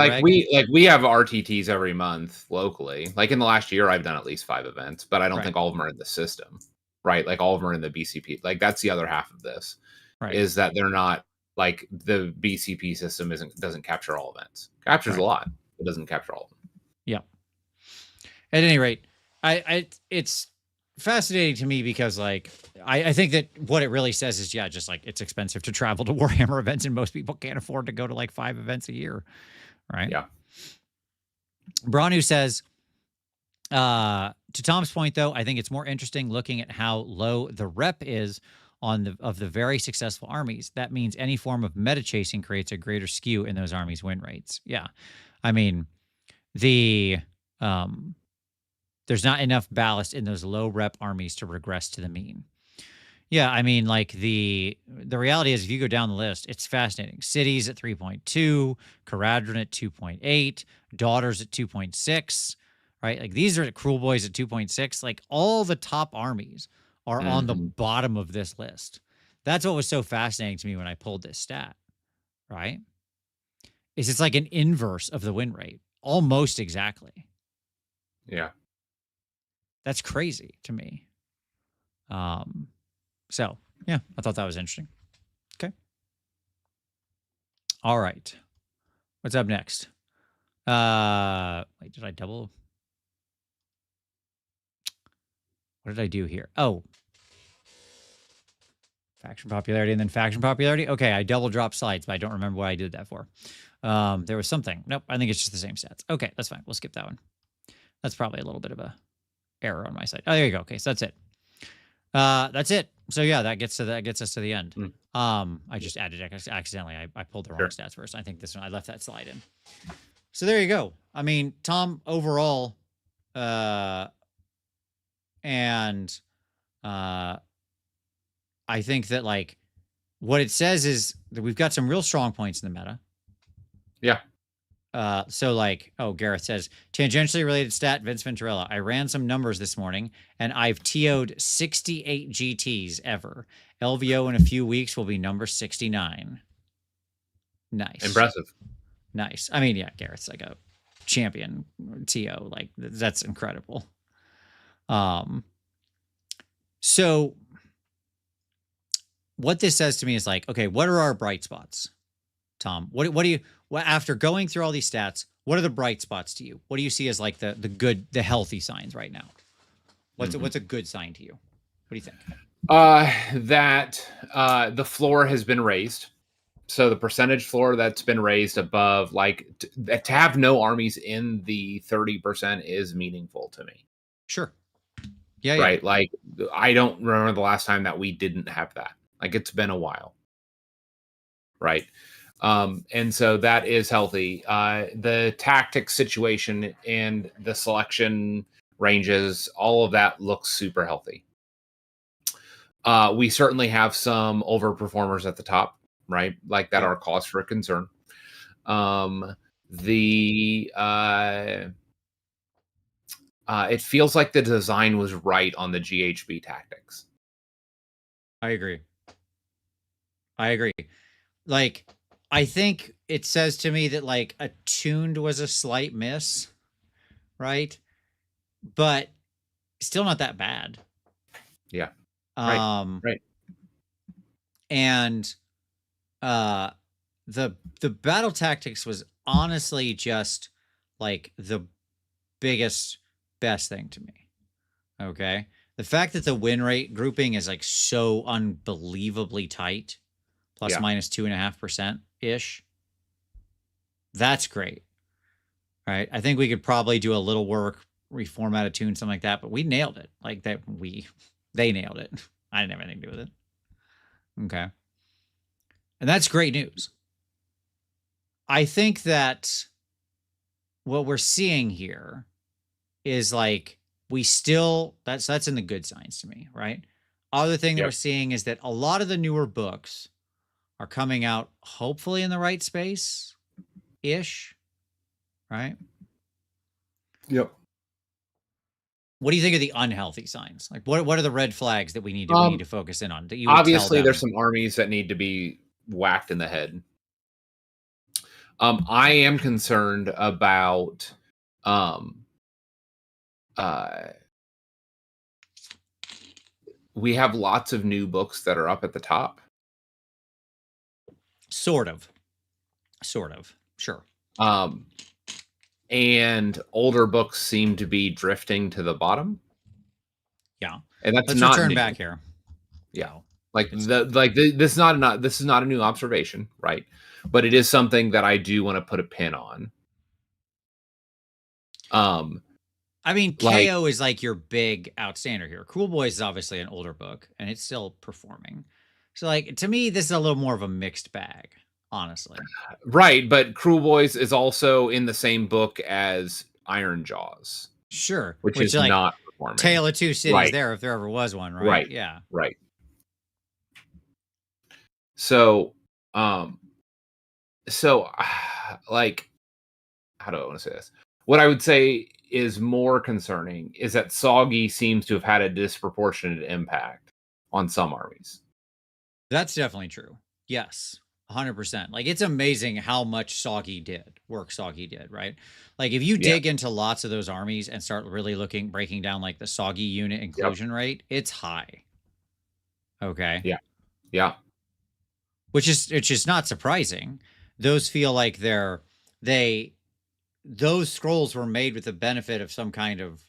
we have RTTs every month locally. Like in the last year, I've done at least 5 events, but I don't think all of them are in the system, right? Like all of them are in the BCP. Like that's the other half of this. Right. is that they're not like the BCP system doesn't capture all events. Captures a Right. lot, it doesn't capture all of them. Yeah. At any rate, it's fascinating to me because like I think that what it really says is just like it's expensive to travel to Warhammer events and most people can't afford to go to like 5 events a year, right? Yeah. Branu says, to Tom's point though, I think it's more interesting looking at how low the rep is on the very successful armies. That means any form of meta chasing creates a greater skew in those armies' win rates. Yeah. I mean, the there's not enough ballast in those low rep armies to regress to the mean. Yeah, I mean, like the reality is, if you go down the list, it's fascinating. Cities at 3.2, Caradron at 2.8, Daughters at 2.6, right? Like these are Cruel Boys at 2.6. Like all the top armies are on the bottom of this list. That's what was so fascinating to me when I pulled this stat, right? Is it's like an inverse of the win rate, almost exactly. Yeah. That's crazy to me. So yeah, I thought that was interesting. Okay. All right. What's up next? Wait, did I double? What did I do here? Oh. Faction popularity and then faction popularity. Okay, I double dropped slides, but I don't remember what I did that for. There was something. Nope, I think it's just the same stats. Okay, that's fine. We'll skip that one. That's probably a little bit of a error on my side. Oh, there you go. Okay, so that's it. That's it. So yeah, that gets us to the end. I just added accidentally. I pulled the wrong stats first. I think this one I left that slide in. So there you go. I mean, Tom, overall, and I think that like what it says is that we've got some real strong points in the meta. Yeah. So like, oh, Gareth says, tangentially related stat, Vince Venturella. I ran some numbers this morning and I've TO'd 68 GTs ever. LVO in a few weeks will be number 69. Nice. Impressive. Nice. I mean, yeah, Gareth's like a champion TO. Like that's incredible. So what this says to me is like, okay, what are our bright spots, Tom? What do you after going through all these stats, what are the bright spots to you? What do you see as like the good, the healthy signs right now? What's a good sign to you? What do you think? That the floor has been raised. So the percentage floor that's been raised above, like to have no armies in the 30% is meaningful to me. Sure. Yeah. Right. Yeah. Like I don't remember the last time that we didn't have that. Like it's been a while. Right. And so that is healthy. The tactics situation and the selection ranges, all of that looks super healthy. We certainly have some overperformers at the top, right? Like that are cause for concern. It feels like the design was right on the GHB tactics. I agree. Like, I think it says to me that like attuned was a slight miss, right? But still not that bad. Yeah. Right. And the battle tactics was honestly just like the best thing to me. Okay. The fact that the win rate grouping is like so unbelievably tight, plus minus 2.5% ish. That's great. Right. I think we could probably do a little work, reformat a tune, something like that, but we nailed it. Like that they nailed it. I didn't have anything to do with it. Okay. And that's great news. I think that what we're seeing here is like we still that's in the good signs to me, right? Other thing that we're seeing is that a lot of the newer books are coming out hopefully in the right space ish, right? Yep. What do you think of the unhealthy signs? Like what are the red flags that we need to focus in on? That you obviously there's some armies that need to be whacked in the head. I am concerned about we have lots of new books that are up at the top. Sort of. Sure. And older books seem to be drifting to the bottom. Yeah. And that's Let's not return new. back here. Yeah. No. This is not a new observation, right? But it is something that I do want to put a pin on. I mean, like- KO is like your big outstander here. Cruel Boys is obviously an older book, and it's still performing. So, like, to me, this is a little more of a mixed bag, honestly. Right, but Cruel Boys is also in the same book as Iron Jaws. Sure. Which is like, not performing. Tale of Two Cities Right. there, if there ever was one, right? Right. Yeah. Right. So, like, how do I want to say this? What I would say is more concerning is that Soggy seems to have had a disproportionate impact on some armies. That's definitely true. Yes. 100%. Like, it's amazing how much Soggy did, right? Like, if you dig into lots of those armies and start really breaking down like the Soggy unit inclusion rate, it's high. Okay. Yeah. Yeah. Which is not surprising. Those feel like those scrolls were made with the benefit of some kind of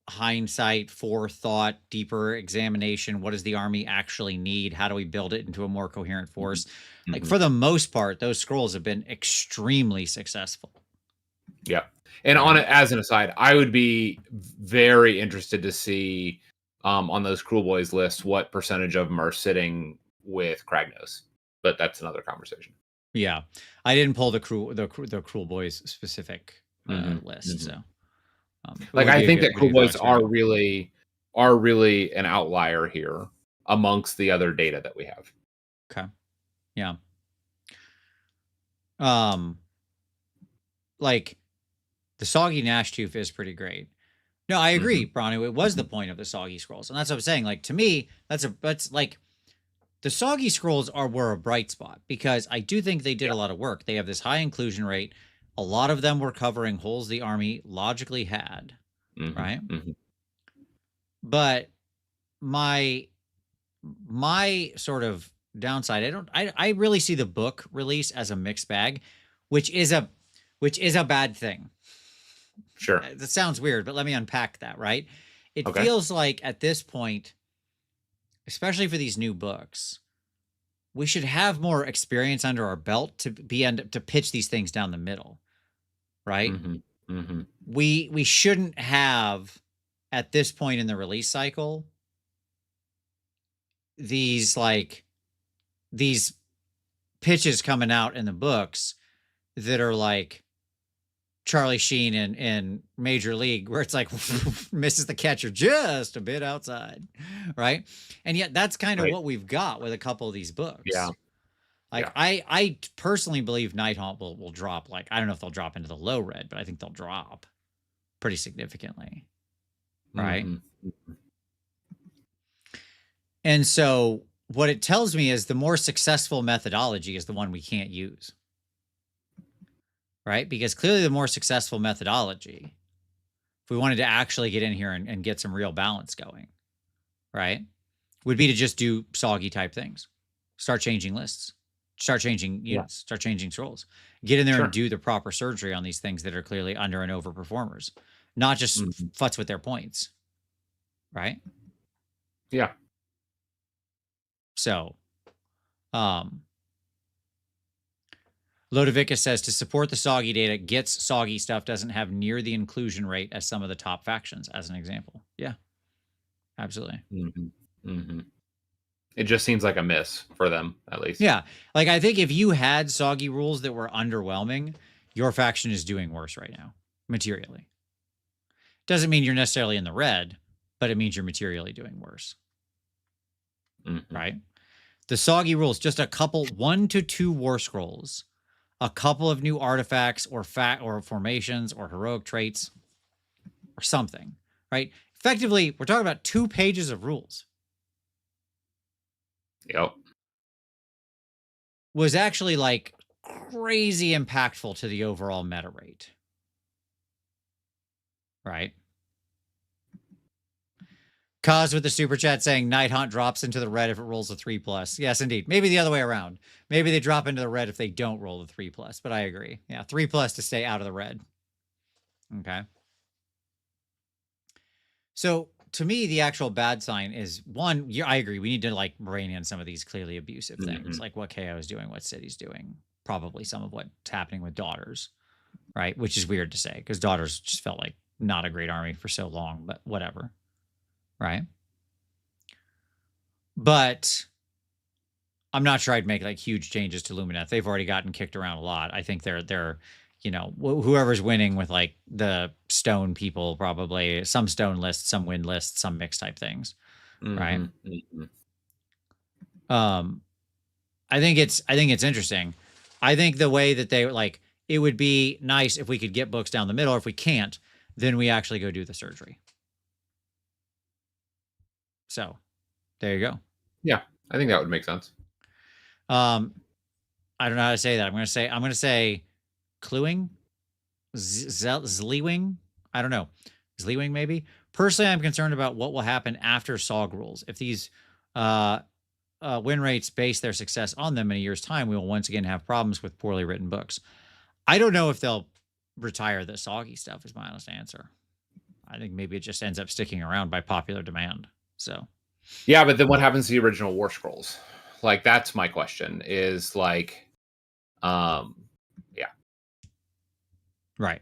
hindsight, forethought, deeper examination. What does the army actually need? How do we build it into a more coherent force? Mm-hmm. Like, for the most part, those scrolls have been extremely successful. Yeah. And on it, as an aside, I would be very interested to see on those Cruel Boys lists what percentage of them are sitting with Kragnos. But that's another conversation. Yeah. I didn't pull the Cruel Boys specific list. So like, I think that Cruel Boys are really an outlier here amongst the other data that we have. Okay. Yeah. Like, the Soggy Nashtooth is pretty great. No, I agree, Branu. It was the point of the Soggy Scrolls. And that's what I'm saying. Like, to me, that's like, the Soggy Scrolls were a bright spot because I do think they did a lot of work. They have this high inclusion rate. A lot of them were covering holes the army logically had, right? But my sort of downside, I really see the book release as a mixed bag, which is a bad thing. Sure. That sounds weird, but let me unpack that, right? It feels like at this point, especially for these new books, we should have more experience under our belt to pitch these things down the middle, right? We shouldn't have, at this point in the release cycle, these pitches coming out in the books that are like Charlie Sheen in Major League, where it's like misses the catcher just a bit outside, right? And yet that's kind of what we've got with a couple of these books. Yeah. Like, I personally believe Nighthaunt will drop. Like, I don't know if they'll drop into the low red, but I think they'll drop pretty significantly, right? And so what it tells me is the more successful methodology is the one we can't use. Right? Because clearly the more successful methodology, if we wanted to actually get in here and get some real balance going, right, would be to just do Soggy type things. Start changing lists. Start changing units. Start changing scrolls. Get in there and do the proper surgery on these things that are clearly under and over performers. Not just futz with their points. Right? Yeah. So, Lodovicus says, to support the Soggy data, Git's Soggy stuff doesn't have near the inclusion rate as some of the top factions, as an example. Yeah, absolutely. It just seems like a miss for them, at least. Yeah, like, I think if you had Soggy rules that were underwhelming, your faction is doing worse right now, materially. Doesn't mean you're necessarily in the red, but it means you're materially doing worse. Right? The Soggy rules, just a couple, 1 to 2 war scrolls, a couple of new artifacts or formations or heroic traits or something, right? Effectively, we're talking about 2 pages of rules. Yep. Was actually like crazy impactful to the overall meta rate. Right? Cause with the super chat saying Night Hunt drops into the red if it rolls a 3+. Yes, indeed. Maybe the other way around. Maybe they drop into the red if they don't roll the 3+. But I agree. Yeah, 3+ to stay out of the red. Okay. So to me, the actual bad sign is one. I agree. We need to like rein in some of these clearly abusive things, like what KO is doing, what City's doing, probably some of what's happening with Daughters, right? Which is weird to say because Daughters just felt like not a great army for so long, but whatever. Right. But I'm not sure I'd make like huge changes to Lumineth. They've already gotten kicked around a lot. I think they're whoever's winning with like the stone people, probably some stone lists, some wind lists, some mixed type things. Right. I think it's interesting. I think the way that they like, it would be nice if we could get books down the middle, or if we can't, then we actually go do the surgery. So there you go. Yeah, I think that would make sense. I don't know how to say that. I'm going to say cluing, Zleewing. I don't know. Zleewing maybe. Personally, I'm concerned about what will happen after SOG rules. If these win rates base their success on them in a year's time, we will once again have problems with poorly written books. I don't know if they'll retire the soggy stuff is my honest answer. I think maybe it just ends up sticking around by popular demand. So, yeah, but then what happens to the original War Scrolls? Like, that's my question. Is like, yeah, right,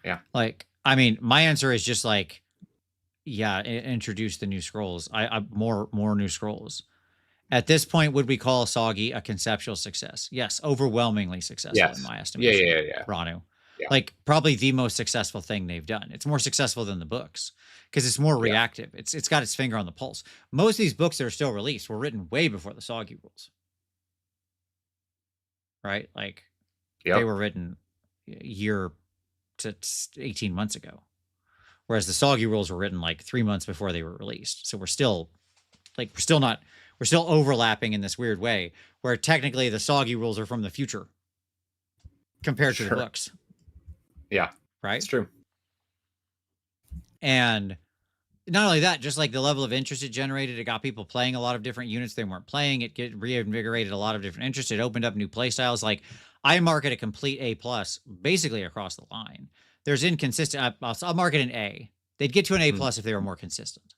yeah. Like, I mean, my answer is just like, yeah, introduce the new scrolls. I more new scrolls. At this point, would we call Soggy a conceptual success? Yes, overwhelmingly successful in my estimation. Yeah. Ranu. Yeah. Like probably the most successful thing they've done. It's more successful than the books because it's more reactive. It's got its finger on the pulse. Most of these books that are still released were written way before the Soggy rules. Right? Like they were written a year to 18 months ago. Whereas the Soggy rules were written like 3 months before they were released. So we're still overlapping in this weird way where technically the Soggy rules are from the future compared to the books. Yeah. Right. It's true. And not only that, just like the level of interest it generated, it got people playing a lot of different units they weren't playing. It reinvigorated a lot of different interest. It opened up new play styles. Like I mark it a complete A+ basically across the line. There's inconsistent. I'll mark it an A. They'd get to an A+ if they were more consistent.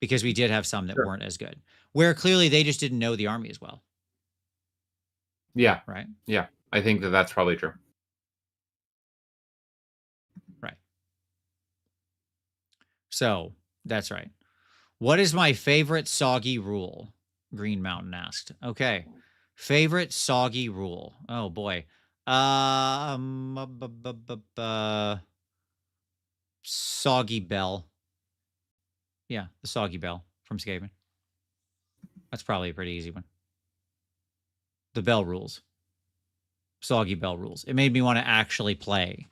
Because we did have some that weren't as good. Where clearly they just didn't know the army as well. Yeah. Right? Yeah. I think that's probably true. Right. So, that's right. What is my favorite Soggy rule? Green Mountain asked. Okay. Favorite Soggy rule. Oh, boy. Soggy Bell. Yeah, the Soggy Bell from Skaven. That's probably a pretty easy one. The bell rules. Soggy Bell rules. It made me want to actually play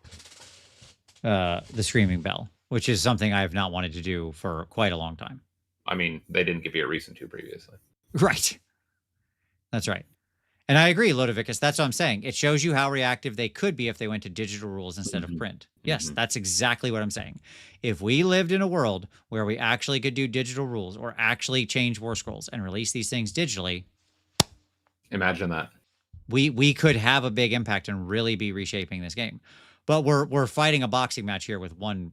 the Screaming Bell, which is something I have not wanted to do for quite a long time. I mean, they didn't give you a reason to previously. Right. That's right. And I agree, Lodovicus. That's what I'm saying. It shows you how reactive they could be if they went to digital rules instead of print. Yes, that's exactly what I'm saying. If we lived in a world where we actually could do digital rules or actually change War Scrolls and release these things digitally, imagine that. We could have a big impact and really be reshaping this game. But we're fighting a boxing match here with one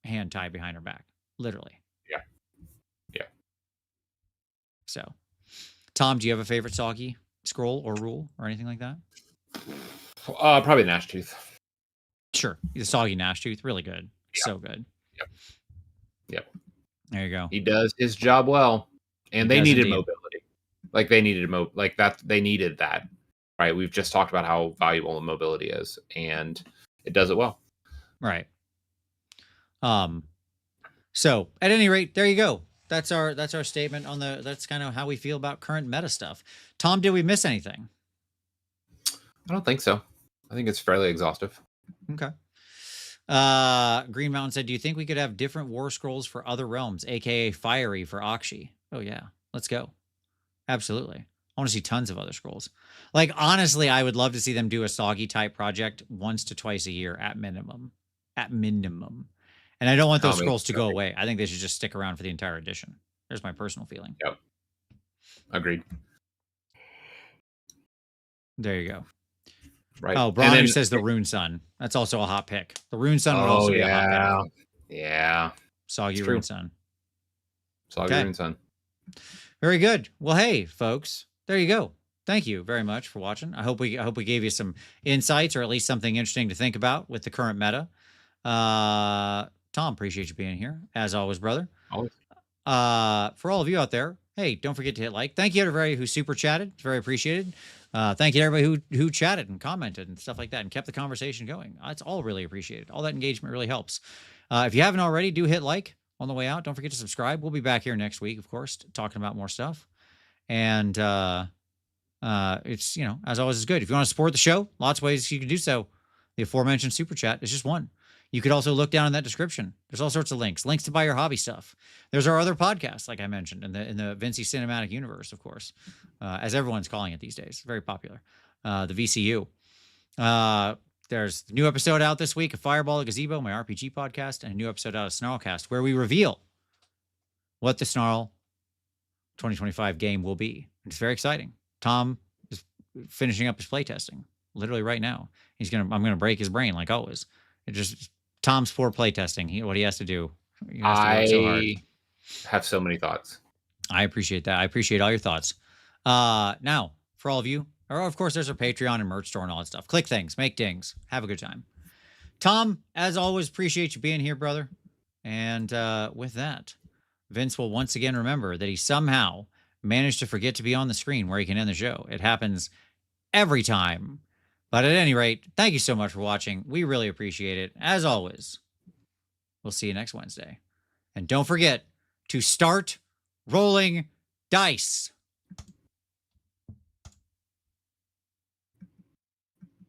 hand tied behind our back, literally. Yeah. Yeah. So, Tom, do you have a favorite Soggy scroll or rule or anything like that? Probably Gnashtooth. Sure. The Soggy Gnashtooth, really good. Yeah. So good. Yep. There you go. He does his job well. And they needed mobility. Like they needed they needed that. Right. We've just talked about how valuable mobility is, and it does it well. Right. So at any rate, there you go. That's our statement on that's kind of how we feel about current meta stuff. Tom, did we miss anything? I don't think so. I think it's fairly exhaustive. Okay. Green Mountain said, do you think we could have different War Scrolls for other realms, aka Fiery for Akshi? Oh yeah, let's go. Absolutely. I want to see tons of other scrolls. Like, honestly, I would love to see them do a Soggy type project once to twice a year at minimum. And And I don't want those Tommy, scrolls to go away. I think they should just stick around for the entire edition. There's my personal feeling. Yep. Agreed. There you go. Right. Oh, Bronner says the Rune Sun. That's also a hot pick. The Rune Sun would also be a hot pick. Yeah. Soggy Rune Sun. Soggy Rune Sun. Very good. Well, hey, folks, there you go. Thank you very much for watching. I hope we gave you some insights, or at least something interesting to think about with the current meta. Tom, appreciate you being here as always, brother. Always. For all of you out there, hey, don't forget to hit like. Thank you to everybody who super chatted. It's very appreciated. Thank you to everybody who chatted and commented and stuff like that and kept the conversation going. It's all really appreciated. All that engagement really helps. If you haven't already, do hit like on the way out. Don't forget to subscribe. We'll be back here next week, of course, talking about more stuff. And it's, as always, is good. If you want to support the show, lots of ways you can do so. The aforementioned super chat is just one. You could also look down in that description. There's all sorts of links to buy your hobby stuff. There's our other podcast, like I mentioned, in the Vinci Cinematic Universe, of course, as everyone's calling it these days. Very popular. The VCU. There's a new episode out this week of Fireball the Gazebo, my RPG podcast, and a new episode out of Snarlcast, where we reveal what the Snarl 2025 game will be. It's very exciting. Tom is finishing up his playtesting literally right now. I'm gonna break his brain like always. It just Tom's poor playtesting. What he has to do. He has to work so hard. Have so many thoughts. I appreciate that. I appreciate all your thoughts. Now, for all of you, or of course, there's our Patreon and merch store and all that stuff. Click things, make dings, have a good time. Tom, as always, appreciate you being here, brother. And with that, Vince will once again remember that he somehow managed to forget to be on the screen where he can end the show. It happens every time. But at any rate, thank you so much for watching. We really appreciate it. As always, we'll see you next Wednesday. And don't forget to start rolling dice.